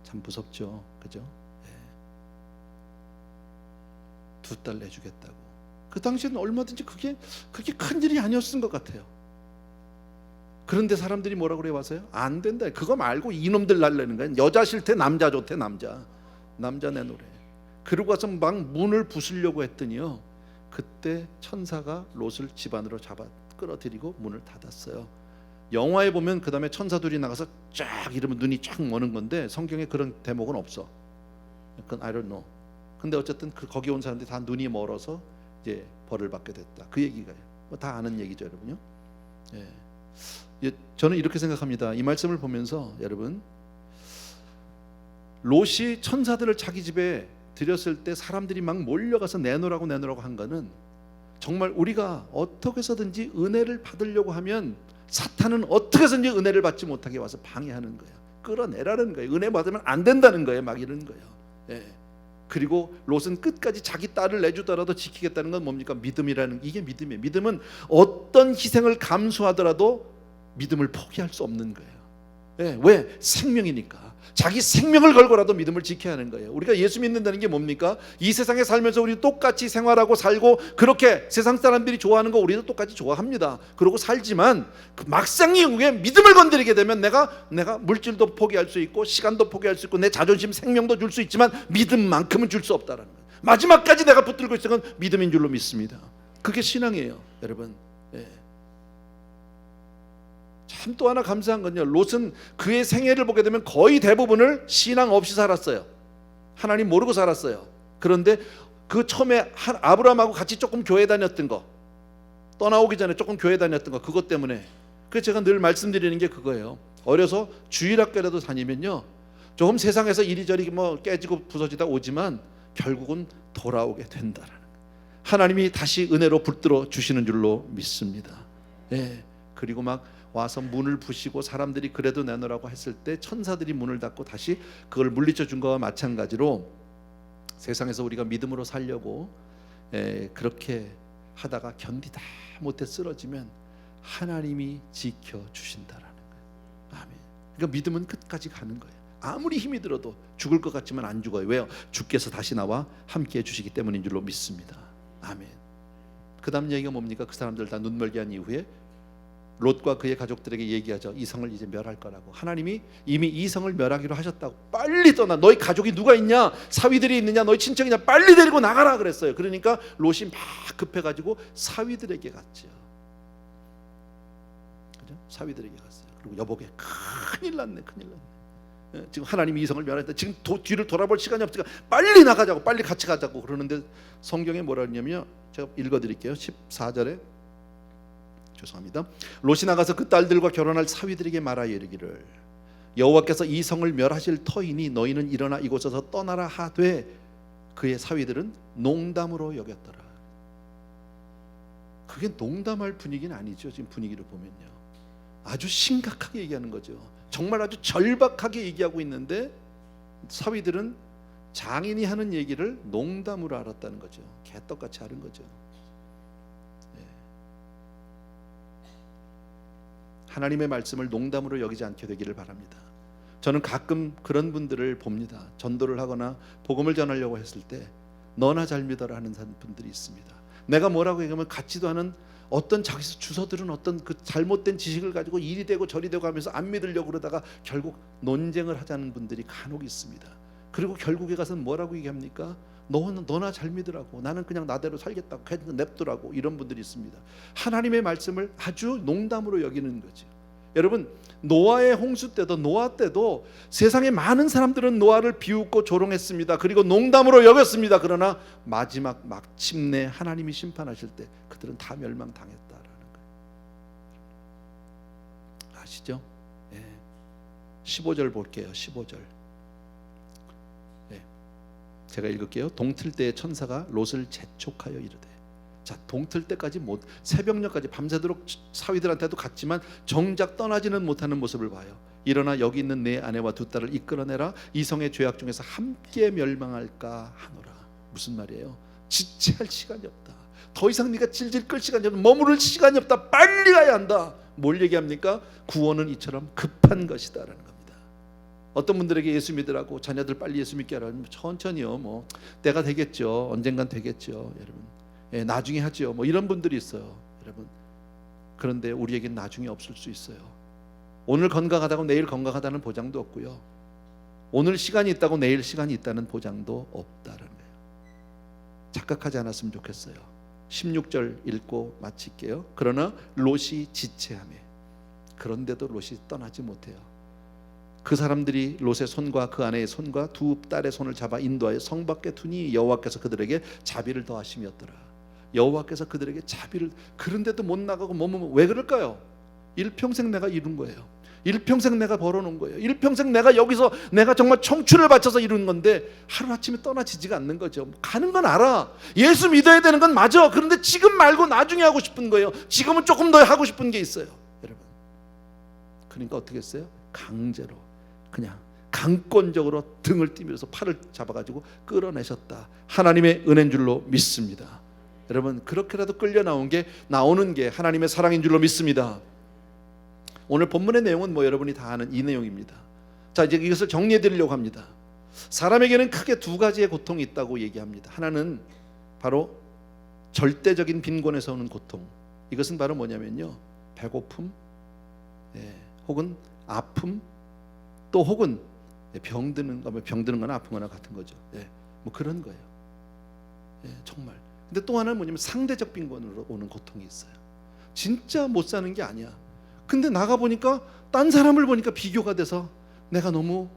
참 무섭죠, 그죠? 네. 두 딸 내주겠다고. 그 당시에는 얼마든지 그게 큰 일이 아니었을 것 같아요. 그런데 사람들이 뭐라고 그래 와서요? 안 된다. 그거 말고 이놈들 날라는 거야. 여자 싫대, 남자 좋대. 남자 내놓으래. 그러고 와서 막 문을 부수려고 했더니요, 그때 천사가 롯을 집 안으로 잡아 끌어들이고 문을 닫았어요. 영화에 보면 그 다음에 천사 둘이 나가서 쫙 이러면 눈이 쫙 머는 건데, 성경에 그런 대목은 없어. 그건 I don't know. 근데 어쨌든 거기 온 사람들이 다 눈이 멀어서 이제 벌을 받게 됐다. 그 얘기가요. 뭐 다 아는 얘기죠, 여러분요. 예. 저는 이렇게 생각합니다. 이 말씀을 보면서 여러분, 롯이 천사들을 자기 집에 들였을 때 사람들이 막 몰려가서 내놓으라고 한 거는, 정말 우리가 어떻게 해서든지 은혜를 받으려고 하면 사탄은 어떻게 해서든지 은혜를 받지 못하게 와서 방해하는 거예요. 끌어내라는 거예요. 은혜 받으면 안 된다는 거예요. 막 이러는 거예요. 예. 그리고 롯은 끝까지 자기 딸을 내주더라도 지키겠다는 건 뭡니까? 믿음이라는, 이게 믿음이에요. 믿음은 어떤 희생을 감수하더라도 믿음을 포기할 수 없는 거예요. 예, 왜? 생명이니까. 자기 생명을 걸고라도 믿음을 지켜야 하는 거예요. 우리가 예수 믿는다는 게 뭡니까? 이 세상에 살면서 우리 똑같이 생활하고 살고, 그렇게 세상 사람들이 좋아하는 거 우리도 똑같이 좋아합니다. 그러고 살지만 막상 이후에 믿음을 건드리게 되면 내가 물질도 포기할 수 있고 시간도 포기할 수 있고 내 자존심, 생명도 줄 수 있지만 믿음만큼은 줄 수 없다는 거예요. 마지막까지 내가 붙들고 있는 건 믿음인 줄로 믿습니다. 그게 신앙이에요, 여러분. 예. 참 또 하나 감사한 건요, 롯은 그의 생애를 보게 되면 거의 대부분을 신앙 없이 살았어요. 하나님 모르고 살았어요. 그런데 그 처음에 아브라함하고 같이 조금 교회 다녔던 거, 떠나오기 전에 조금 교회 다녔던 거, 그것 때문에. 그래서 제가 늘 말씀드리는 게 그거예요. 어려서 주일학교라도 다니면요, 조금 세상에서 이리저리 뭐 깨지고 부서지다 오지만 결국은 돌아오게 된다라는 거예요. 하나님이 다시 은혜로 붙들어 주시는 줄로 믿습니다. 예. 그리고 막 와서 문을 부시고 사람들이 그래도 내놓으라고 했을 때 천사들이 문을 닫고 다시 그걸 물리쳐 준 거와 마찬가지로, 세상에서 우리가 믿음으로 살려고 그렇게 하다가 견디다 못해 쓰러지면 하나님이 지켜주신다라는 거예요. 아멘. 그러니까 믿음은 끝까지 가는 거예요. 아무리 힘이 들어도 죽을 것 같지만 안 죽어요. 왜요? 주께서 다시 나와 함께 해주시기 때문인 줄로 믿습니다. 아멘. 그 다음 얘기가 뭡니까? 그 사람들 다 눈멀게 한 이후에 롯과 그의 가족들에게 얘기하죠. 이 성을 이제 멸할 거라고. 하나님이 이미 이 성을 멸하기로 하셨다고. 빨리 떠나. 너희 가족이 누가 있냐? 사위들이 있느냐? 너희 친척이냐? 빨리 데리고 나가라 그랬어요. 그러니까 롯이 막 급해가지고 사위들에게 갔죠. 그죠? 사위들에게 갔어요. 그리고 여보게 큰일 났네. 지금 하나님이 이 성을 멸했다. 지금 뒤를 돌아볼 시간이 없으니까 빨리 나가자고. 빨리 같이 가자고. 그러는데 성경에 뭐라 했냐면요. 제가 읽어드릴게요. 14절에 죄송합니다. 롯이 나가서 그 딸들과 결혼할 사위들에게 말하여 이르기를 여호와께서 이 성을 멸하실 터이니 너희는 일어나 이곳에서 떠나라 하되 그의 사위들은 농담으로 여겼더라. 그게 농담할 분위기는 아니죠. 지금 분위기를 보면요. 아주 심각하게 얘기하는 거죠. 정말 아주 절박하게 얘기하고 있는데 사위들은 장인이 하는 얘기를 농담으로 알았다는 거죠. 개떡같이 알은 거죠. 하나님의 말씀을 농담으로 여기지 않게 되기를 바랍니다. 저는 가끔 그런 분들을 봅니다. 전도를 하거나 복음을 전하려고 했을 때 너나 잘 믿어라 하는 분들이 있습니다. 내가 뭐라고 얘기하면 같지도 않은 어떤 자기 주서들은 어떤 그 잘못된 지식을 가지고 이리 되고 저리 되고 하면서 안 믿으려고 그러다가 결국 논쟁을 하자는 분들이 간혹 있습니다. 그리고 결국에 가서는 뭐라고 얘기합니까? 너나 잘 믿으라고. 나는 그냥 나대로 살겠다고. 냅두라고. 이런 분들이 있습니다. 하나님의 말씀을 아주 농담으로 여기는 거죠. 여러분, 노아의 홍수 때도 노아 때도 세상에 많은 사람들은 노아를 비웃고 조롱했습니다. 그리고 농담으로 여겼습니다. 그러나 마침내 하나님이 심판하실 때 그들은 다 멸망당했다라는 거예요. 아시죠? 15절 볼게요. 15절. 제가 읽을게요. 동틀 때의 천사가 롯을 재촉하여 이르되. 자, 동틀 때까지 못 새벽녘까지 밤새도록 사위들한테도 갔지만 정작 떠나지는 못하는 모습을 봐요. 일어나 여기 있는 내 아내와 두 딸을 이끌어내라. 이 성의 죄악 중에서 함께 멸망할까 하노라. 무슨 말이에요? 지체할 시간이 없다. 더 이상 네가 질질 끌 시간이 없다. 머무를 시간이 없다. 빨리 가야 한다. 뭘 얘기합니까? 구원은 이처럼 급한 것이다라는 겁니다. 어떤 분들에게 예수 믿으라고 자녀들 빨리 예수 믿게 하라면 천천히요. 뭐 때가 되겠죠. 언젠간 되겠죠, 여러분. 나중에 하죠. 뭐 이런 분들이 있어요, 여러분. 그런데 우리에겐 나중에 없을 수 있어요. 오늘 건강하다고 내일 건강하다는 보장도 없고요. 오늘 시간이 있다고 내일 시간이 있다는 보장도 없다는 거예요. 착각하지 않았으면 좋겠어요. 16절 읽고 마칠게요. 그러나 롯이 지체하며 그런데도 롯이 떠나지 못해요. 그 사람들이 롯의 손과 그 아내의 손과 두 딸의 손을 잡아 인도하여 성 밖에 두니 여호와께서 그들에게 자비를 더하심이었더라. 여호와께서 그들에게 자비를, 그런데도 못 나가고 왜 그럴까요? 일평생 내가 이룬 거예요. 일평생 내가 벌어놓은 거예요. 일평생 내가 여기서 내가 정말 청춘을 바쳐서 이룬 건데 하루아침에 떠나지지가 않는 거죠. 가는 건 알아. 예수 믿어야 되는 건 맞아. 그런데 지금 말고 나중에 하고 싶은 거예요. 지금은 조금 더 하고 싶은 게 있어요, 여러분. 그러니까 어떻게 했어요? 강제로 그냥 강권적으로 등을 뛰면서 팔을 잡아가지고 끌어내셨다. 하나님의 은혜인 줄로 믿습니다. 여러분, 그렇게라도 끌려 나오는 게 하나님의 사랑인 줄로 믿습니다. 오늘 본문의 내용은 뭐 여러분이 다 아는 이 내용입니다. 자, 이제 이것을 정리해 드리려고 합니다. 사람에게는 크게 두 가지의 고통이 있다고 얘기합니다. 하나는 바로 절대적인 빈곤에서 오는 고통. 이것은 바로 뭐냐면요, 배고픔, 혹은 아픔, 또 혹은 병드는 거나 아픈 거나 같은 거죠. 뭐 그런 거예요. 정말. 근데 또 하나는 뭐냐면 상대적 빈곤으로 오는 고통이 있어요. 진짜 못 사는 게 아니야. 근데 나가 보니까 딴 사람을 보니까 비교가 돼서 내가 너무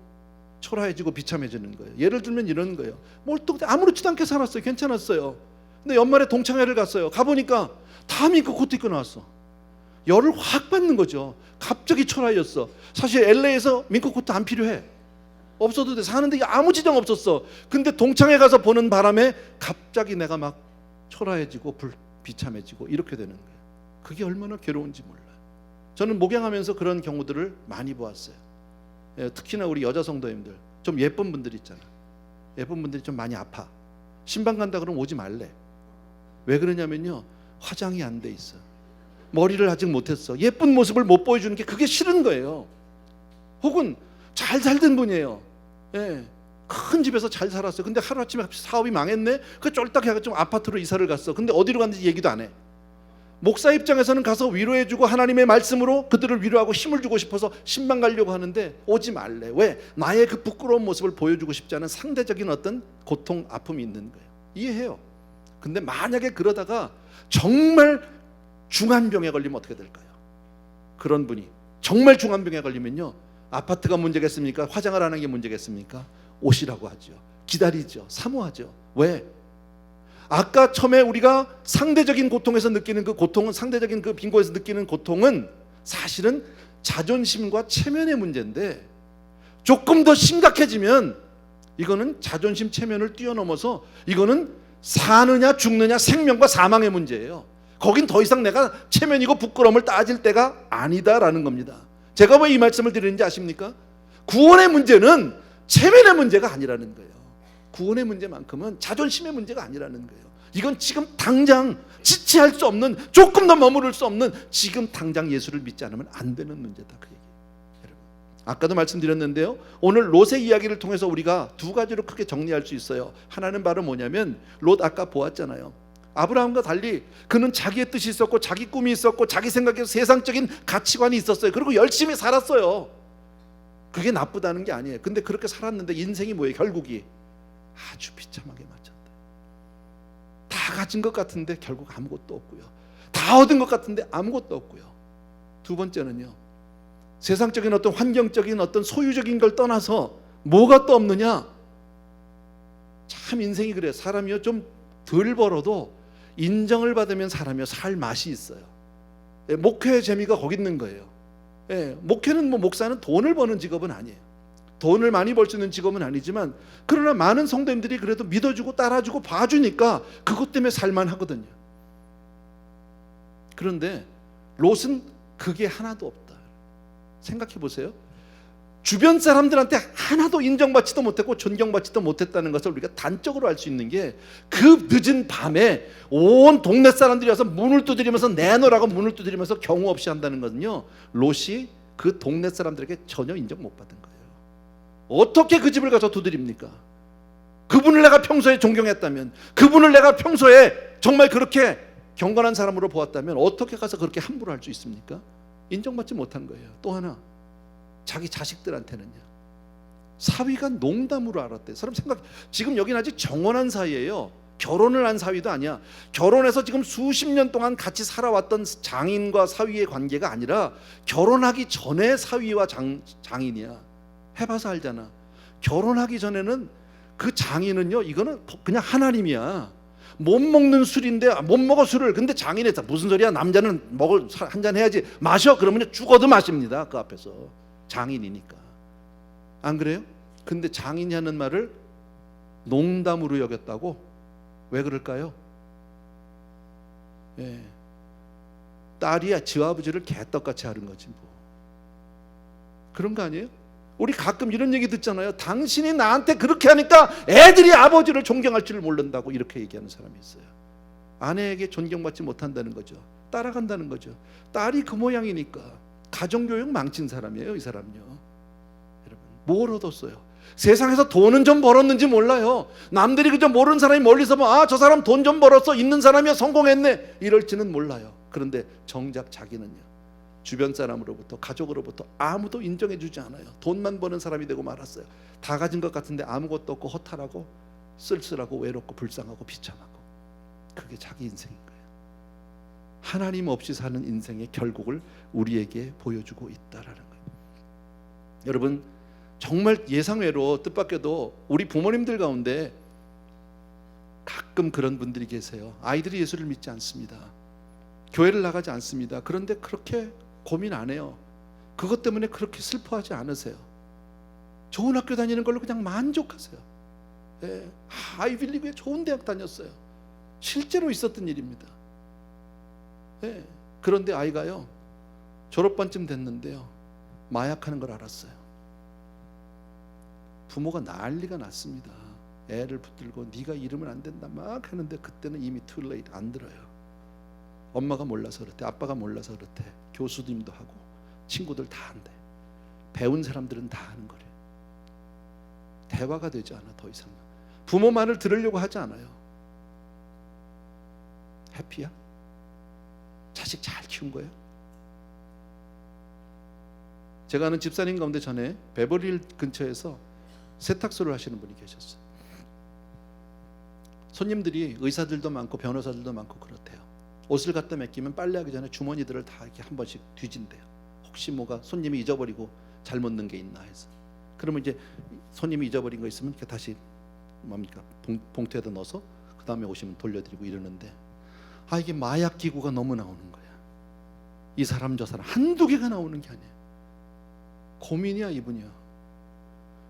초라해지고 비참해지는 거예요. 예를 들면 이런 거예요. 또 아무렇지도 않게 살았어요. 괜찮았어요. 근데 연말에 동창회를 갔어요. 가보니까 다 민코 코트 입고 나왔어. 열을 확 받는 거죠. 갑자기 초라해졌어. 사실 LA에서 민코 코트 안 필요해. 없어도 돼. 사는데 아무 지장 없었어. 근데 동창회 가서 보는 바람에 갑자기 내가 막 초라해지고 비참해지고 이렇게 되는 거예요. 그게 얼마나 괴로운지 몰라요. 저는 목양하면서 그런 경우들을 많이 보았어요. 특히나 우리 여자 성도님들, 좀 예쁜 분들 있잖아. 예쁜 분들이 좀 많이 아파. 신방 간다 그러면 오지 말래. 왜 그러냐면요, 화장이 안 돼 있어. 머리를 아직 못했어. 예쁜 모습을 못 보여주는 게 그게 싫은 거예요. 혹은 잘 살던 분이에요. 큰 집에서 잘 살았어요. 근데 하루아침에 사업이 망했네. 그 쫄딱 해가지고 아파트로 이사를 갔어. 근데 어디로 갔는지 얘기도 안 해. 목사 입장에서는 가서 위로해주고 하나님의 말씀으로 그들을 위로하고 힘을 주고 싶어서 신방 가려고 하는데 오지 말래. 왜? 나의 그 부끄러운 모습을 보여주고 싶지 않은 상대적인 어떤 고통, 아픔이 있는 거예요. 이해해요. 근데 만약에 그러다가 정말 중한 병에 걸리면 어떻게 될까요? 그런 분이 정말 중한 병에 걸리면요, 아파트가 문제겠습니까? 화장을 하는 게 문제겠습니까? 오시라고 하죠. 기다리죠. 사모하죠. 왜? 아까 처음에 우리가 상대적인 고통에서 느끼는 그 고통은, 상대적인 그 빈곤에서 느끼는 고통은 사실은 자존심과 체면의 문제인데, 조금 더 심각해지면 이거는 자존심, 체면을 뛰어넘어서 이거는 사느냐 죽느냐, 생명과 사망의 문제예요. 거긴 더 이상 내가 체면이고 부끄러움을 따질 때가 아니다라는 겁니다. 제가 왜 이 말씀을 드리는지 아십니까? 구원의 문제는 체면의 문제가 아니라는 거예요. 구원의 문제만큼은 자존심의 문제가 아니라는 거예요. 이건 지금 당장 지체할 수 없는, 조금 더 머무를 수 없는, 지금 당장 예수를 믿지 않으면 안 되는 문제다, 그 얘기. 여러분, 아까도 말씀드렸는데요, 오늘 롯의 이야기를 통해서 우리가 두 가지로 크게 정리할 수 있어요. 하나는 바로 뭐냐면, 롯 아까 보았잖아요. 아브라함과 달리 그는 자기의 뜻이 있었고 자기 꿈이 있었고 자기 생각에서 세상적인 가치관이 있었어요. 그리고 열심히 살았어요. 그게 나쁘다는 게 아니에요. 근데 그렇게 살았는데 인생이 뭐예요? 결국이 아주 비참하게 마쳤다. 다 가진 것 같은데 결국 아무것도 없고요. 다 얻은 것 같은데 아무것도 없고요. 두 번째는요, 세상적인 어떤 환경적인 어떤 소유적인 걸 떠나서 뭐가 또 없느냐? 참 인생이 그래요. 사람이요, 좀 덜 벌어도 인정을 받으면 사람이요 살 맛이 있어요. 목회의 재미가 거기 있는 거예요. 목회는 목사는 돈을 버는 직업은 아니에요. 돈을 많이 벌 수 있는 직업은 아니지만, 그러나 많은 성도님들이 그래도 믿어주고 따라주고 봐주니까 그것 때문에 살만하거든요. 그런데 롯은 그게 하나도 없다. 생각해 보세요. 주변 사람들한테 하나도 인정받지도 못했고 존경받지도 못했다는 것을 우리가 단적으로 알 수 있는 게, 그 늦은 밤에 온 동네 사람들이 와서 문을 두드리면서 내놓으라고 문을 두드리면서 경우 없이 한다는 것은요, 롯이 그 동네 사람들에게 전혀 인정 못 받은 거예요. 어떻게 그 집을 가서 두드립니까? 그분을 내가 평소에 존경했다면, 그분을 내가 평소에 정말 그렇게 경건한 사람으로 보았다면 어떻게 가서 그렇게 함부로 할 수 있습니까? 인정받지 못한 거예요. 또 하나, 자기 자식들한테는요, 사위가 농담으로 알았대. 사람 생각, 지금 여기는 아직 정혼한 사이예요. 결혼을 한 사위도 아니야. 결혼해서 지금 수십 년 동안 같이 살아왔던 장인과 사위의 관계가 아니라 결혼하기 전에 사위와 장인이야. 해봐서 알잖아. 결혼하기 전에는 그 장인은요, 이거는 그냥 하나님이야. 못 먹는 술인데 못 먹어 술을. 근데 장인이 무슨 소리야, 남자는 먹을 한잔 해야지, 마셔 그러면 죽어도 마십니다. 그 앞에서. 장인이니까. 안 그래요? 근데 장인이 하는 말을 농담으로 여겼다고? 왜 그럴까요? 딸이 지 아버지를 개떡같이 하는 거지 뭐. 그런 거 아니에요? 우리 가끔 이런 얘기 듣잖아요. 당신이 나한테 그렇게 하니까 애들이 아버지를 존경할 줄 모른다고, 이렇게 얘기하는 사람이 있어요. 아내에게 존경받지 못한다는 거죠. 따라간다는 거죠. 딸이 그 모양이니까. 가정교육 망친 사람이에요, 이 사람요. 여러분, 뭘 얻었어요? 세상에서 돈은 좀 벌었는지 몰라요. 남들이 그저 모르는 사람이 멀리서 보면, 아, 저 사람 돈 좀 벌었어, 있는 사람이야, 성공했네, 이럴지는 몰라요. 그런데 정작 자기는요, 주변 사람으로부터, 가족으로부터 아무도 인정해주지 않아요. 돈만 버는 사람이 되고 말았어요. 다 가진 것 같은데 아무것도 없고 허탈하고 쓸쓸하고 외롭고 불쌍하고 비참하고. 그게 자기 인생인 거예요. 하나님 없이 사는 인생의 결국을 우리에게 보여주고 있다라는 거예요. 여러분, 정말 예상외로 뜻밖에도 우리 부모님들 가운데 가끔 그런 분들이 계세요. 아이들이 예수를 믿지 않습니다. 교회를 나가지 않습니다. 그런데 그렇게 고민 안 해요. 그것 때문에 그렇게 슬퍼하지 않으세요. 좋은 학교 다니는 걸로 그냥 만족하세요. 아이빌리그에 좋은 대학 다녔어요. 실제로 있었던 일입니다. 그런데 아이가요, 졸업반쯤 됐는데요, 마약하는 걸 알았어요. 부모가 난리가 났습니다. 애를 붙들고 네가 이러면 안 된다 막 하는데, 그때는 이미 too late, 안 들어요. 엄마가 몰라서 그렇대, 아빠가 몰라서 그렇대, 교수님도 하고 친구들 다 한대. 배운 사람들은 다 하는 거래. 대화가 되지 않아. 더 이상 부모 말을 들으려고 하지 않아요. 해피야? 자식 잘 키운 거예요? 제가 아는 집사님 가운데 전에 베버리힐 근처에서 세탁소를 하시는 분이 계셨어요. 손님들이 의사들도 많고 변호사들도 많고 그렇대요. 옷을 갖다 맡기면 빨래하기 전에 주머니들을 다 이렇게 한 번씩 뒤진대요. 혹시 뭐가 손님이 잊어버리고 잘못 넣은 게 있나 해서. 그러면 이제 손님이 잊어버린 거 있으면 이렇게 다시 뭡니까 봉투에다 넣어서 그 다음에 오시면 돌려드리고 이러는데, 이게 마약 기구가 너무 나오는 거야. 이 사람 저 사람 한두 개가 나오는 게 아니야. 고민이야 이분이야.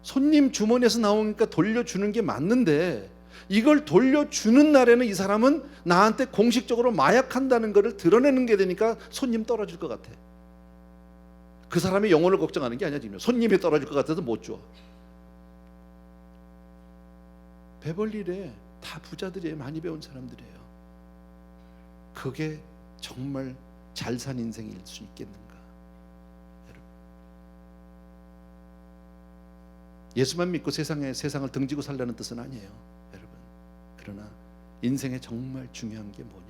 손님 주머니에서 나오니까 돌려주는 게 맞는데, 이걸 돌려주는 날에는 이 사람은 나한테 공식적으로 마약한다는 것을 드러내는 게 되니까 손님 떨어질 것 같아. 그 사람의 영혼을 걱정하는 게 아니야. 지금 손님이 떨어질 것 같아서 못 줘. 베벌리에 다 부자들이에요. 많이 배운 사람들이에요. 그게 정말 잘 산 인생일 수 있겠는가? 여러분, 예수만 믿고 세상을 등지고 살라는 뜻은 아니에요, 여러분. 그러나 인생에 정말 중요한 게 뭐냐,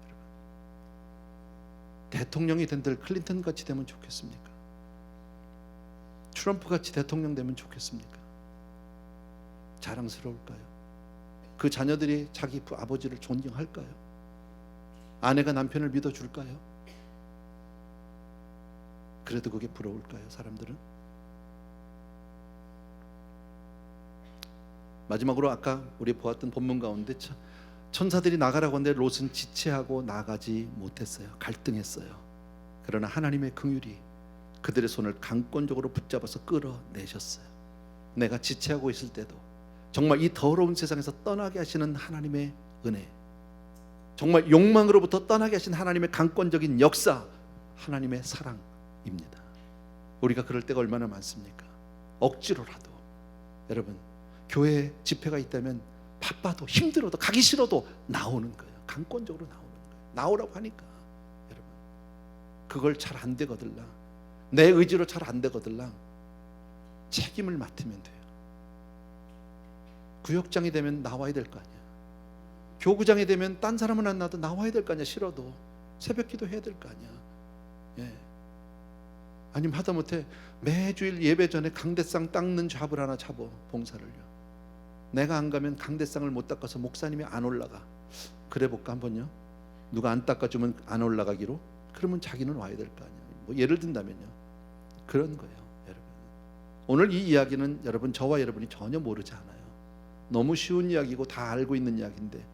여러분. 대통령이 된들 클린턴 같이 되면 좋겠습니까? 트럼프 같이 대통령 되면 좋겠습니까? 자랑스러울까요? 그 자녀들이 자기 아버지를 존경할까요? 아내가 남편을 믿어줄까요? 그래도 그게 부러울까요, 사람들은? 마지막으로 아까 우리 보았던 본문 가운데 천사들이 나가라고 하는데 롯은 지체하고 나가지 못했어요. 갈등했어요. 그러나 하나님의 긍휼이 그들의 손을 강권적으로 붙잡아서 끌어내셨어요. 내가 지체하고 있을 때도 정말 이 더러운 세상에서 떠나게 하시는 하나님의 은혜, 정말 욕망으로부터 떠나게 하신 하나님의 강권적인 역사, 하나님의 사랑입니다. 우리가 그럴 때가 얼마나 많습니까? 억지로라도, 여러분, 교회 집회가 있다면 바빠도 힘들어도 가기 싫어도 나오는 거예요. 강권적으로 나오는 거예요. 나오라고 하니까. 여러분, 그걸 잘 안 되거들랑, 내 의지로 잘 안 되거들랑 책임을 맡으면 돼요. 구역장이 되면 나와야 될 거 아니야. 교구장이 되면 딴 사람은 안 나도 나와야 될 거 아니야. 싫어도 새벽기도 해야 될 거 아니야. 예. 아니면 하다못해 매주일 예배 전에 강대상 닦는 잡을 하나 잡어, 봉사를요. 내가 안 가면 강대상을 못 닦아서 목사님이 안 올라가. 그래 볼까 한번요? 누가 안 닦아주면 안 올라가기로? 그러면 자기는 와야 될 거 아니야. 뭐 예를 든다면요, 그런 거예요, 여러분. 오늘 이 이야기는 여러분, 저와 여러분이 전혀 모르지 않아요. 너무 쉬운 이야기고 다 알고 있는 이야기인데,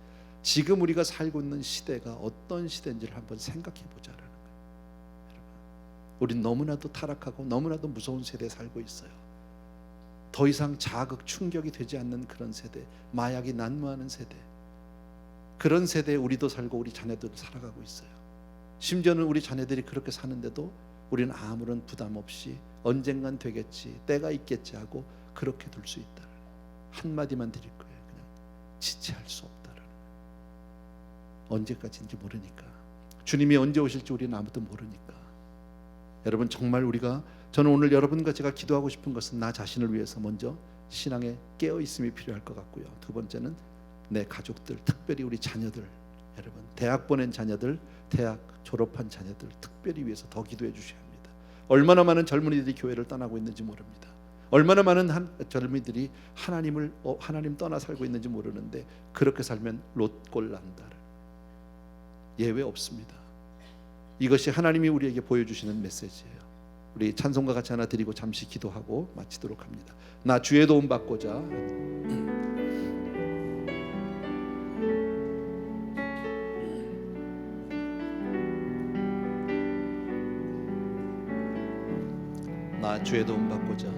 지금 우리가 살고 있는 시대가 어떤 시대인지를 한번 생각해 보자라는 거예요. 여러분, 우린 너무나도 타락하고 너무나도 무서운 세대에 살고 있어요. 더 이상 자극, 충격이 되지 않는 그런 세대, 마약이 난무하는 세대, 그런 세대에 우리도 살고 우리 자녀들도 살아가고 있어요. 심지어는 우리 자녀들이 그렇게 사는데도 우리는 아무런 부담 없이 언젠간 되겠지, 때가 있겠지 하고 그렇게 둘 수 있다. 한마디만 드릴 거예요. 그냥 지체할 수 없다라는 거예요. 언제까지인지 모르니까, 주님이 언제 오실지 우리는 아무도 모르니까. 여러분, 정말 저는 오늘 여러분과 제가 기도하고 싶은 것은 나 자신을 위해서 먼저 신앙에 깨어있음이 필요할 것 같고요. 두 번째는 내 가족들, 특별히 우리 자녀들, 여러분 대학 보낸 자녀들, 대학 졸업한 자녀들 특별히 위해서 더 기도해 주셔야 합니다. 얼마나 많은 젊은이들이 교회를 떠나고 있는지 모릅니다. 얼마나 많은 젊은이들이 하나님 떠나 살고 있는지 모르는데, 그렇게 살면 롯골 난다. 예외 없습니다. 이것이 하나님이 우리에게 보여주시는 메시지예요. 우리 찬송가 같이 하나 드리고 잠시 기도하고 마치도록 합니다. 나 주의 도움 받고자. 나 주의 도움 받고자.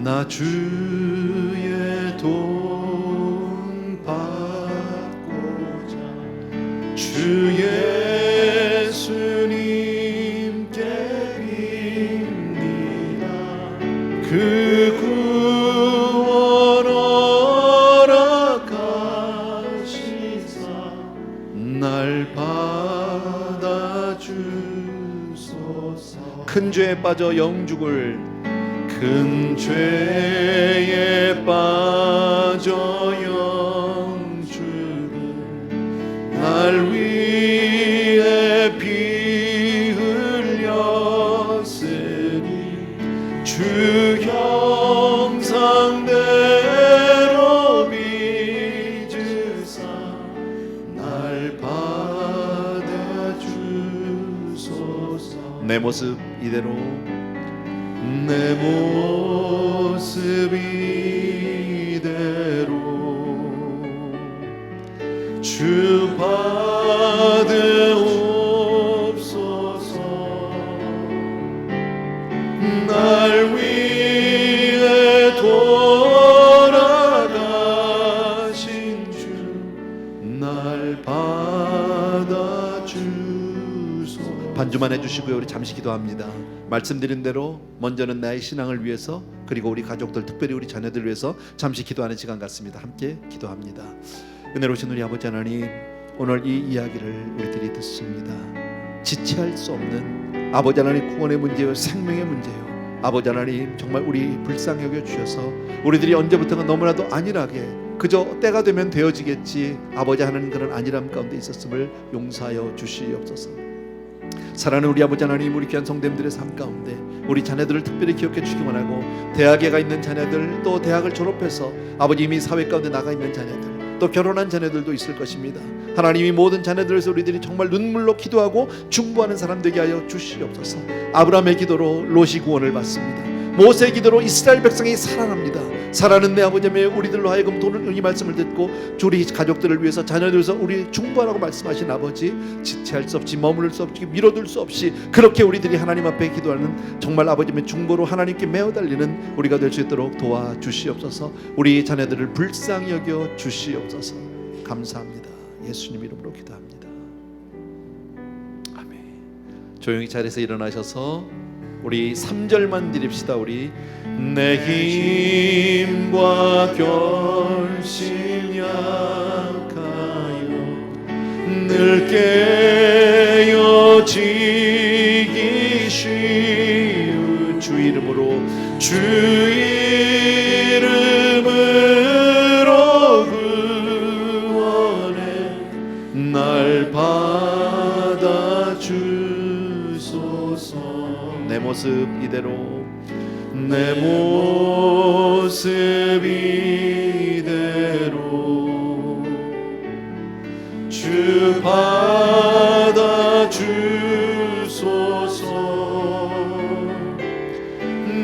나 주의 도움 받고자 주 예수님께 빕니다. 그 구원 허락하시사 날 받아주소서. 큰 죄에 빠져 영죽을, 큰 죄에 빠져 영죽을 날 위해 내 모습 이대로 내 모습 이대로 주 받으옵소서. 날 위해 돌아가신 주 날 받아주소서. 반주만 해주시고요. 우리 잠시 기도합니다. 말씀드린 대로 먼저는 나의 신앙을 위해서, 그리고 우리 가족들, 특별히 우리 자녀들 위해서 잠시 기도하는 시간 같습니다. 함께 기도합니다. 은혜로우신 우리 아버지 하나님, 오늘 이 이야기를 우리들이 듣습니다. 지체할 수 없는 아버지 하나님 구원의 문제요, 생명의 문제요. 아버지 하나님, 정말 우리 불쌍히 여겨 주셔서 우리들이 언제부턴가 너무나도 안일하게 그저 때가 되면 되어지겠지 아버지 하는 그런 안일함 가운데 있었음을 용서하여 주시옵소서. 사랑하는 우리 아버지 하나님, 우리 귀한 성도님들의 삶 가운데 우리 자녀들을 특별히 기억해 주시기 원하고, 대학에 가 있는 자녀들, 또 대학을 졸업해서 아버지 이미 사회 가운데 나가 있는 자녀들, 또 결혼한 자녀들도 있을 것입니다. 하나님이 모든 자녀들에서 우리들이 정말 눈물로 기도하고 중보하는 사람 되게 하여 주시옵소서. 아브라함의 기도로 롯이 구원을 받습니다. 모세의 기도로 이스라엘 백성이 살아납니다. 살아는 내 아버지의 우리들로 하여금 오늘 이 말씀을 듣고 우리 가족들을 위해서, 자녀들을 위해서 우리 중보하라고 말씀하신 아버지, 지체할 수 없이, 머무를 수 없이, 미뤄둘 수 없이 그렇게 우리들이 하나님 앞에 기도하는 정말 아버지의 중보로 하나님께 메어 달리는 우리가 될 수 있도록 도와주시옵소서. 우리 자녀들을 불쌍히 여겨 주시옵소서. 감사합니다. 예수님 이름으로 기도합니다. 아멘. 조용히 자리에서 일어나셔서 우리 3절만 드립시다. 우리 내 힘과 결심 약하여 늘 깨어지기 쉬운 주 이름으로, 주 이름으로 구원해 날 받아주소서. 내 모습 이대로 내 모습 이대로 주 받아주소서.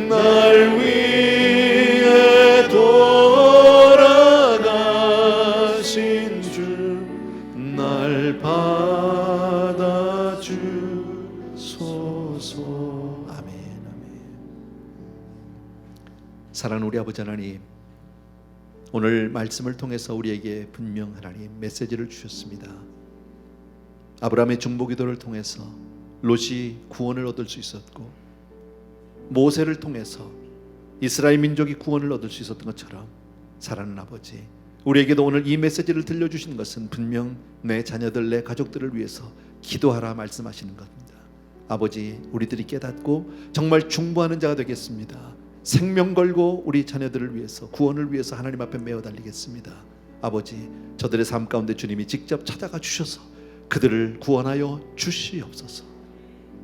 날 위해 돌아가신 주 날 받아주소서. 아멘. 사랑하는 우리 아버지 하나님, 오늘 말씀을 통해서 우리에게 분명 하나님 메시지를 주셨습니다. 아브라함의 중보기도를 통해서 롯이 구원을 얻을 수 있었고, 모세를 통해서 이스라엘 민족이 구원을 얻을 수 있었던 것처럼, 사랑하는 아버지, 우리에게도 오늘 이 메시지를 들려주신 것은 분명 내 자녀들, 내 가족들을 위해서 기도하라 말씀하시는 겁니다. 아버지, 우리들이 깨닫고 정말 중보하는 자가 되겠습니다. 생명 걸고 우리 자녀들을 위해서, 구원을 위해서 하나님 앞에 메어 달리겠습니다. 아버지, 저들의 삶 가운데 주님이 직접 찾아가 주셔서 그들을 구원하여 주시옵소서.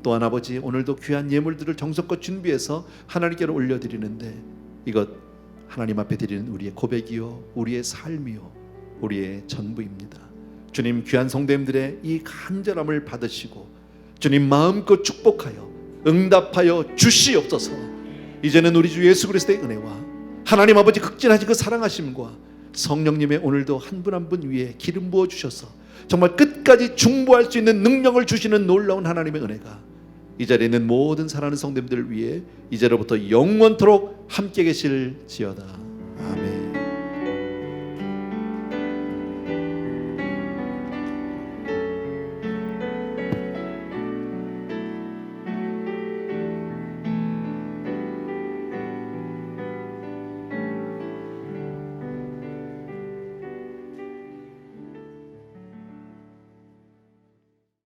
또한 아버지, 오늘도 귀한 예물들을 정성껏 준비해서 하나님께로 올려드리는데, 이것 하나님 앞에 드리는 우리의 고백이요, 우리의 삶이요, 우리의 전부입니다. 주님, 귀한 성도님들의 이 간절함을 받으시고 주님 마음껏 축복하여 응답하여 주시옵소서. 이제는 우리 주 예수 그리스도의 은혜와 하나님 아버지 극진하신 그 사랑하심과 성령님의 오늘도 한 분 한 분 위에 기름 부어 주셔서 정말 끝까지 중보할 수 있는 능력을 주시는 놀라운 하나님의 은혜가 이 자리에 있는 모든 사랑하는 성도님들을 위해 이제로부터 영원토록 함께 계실지어다.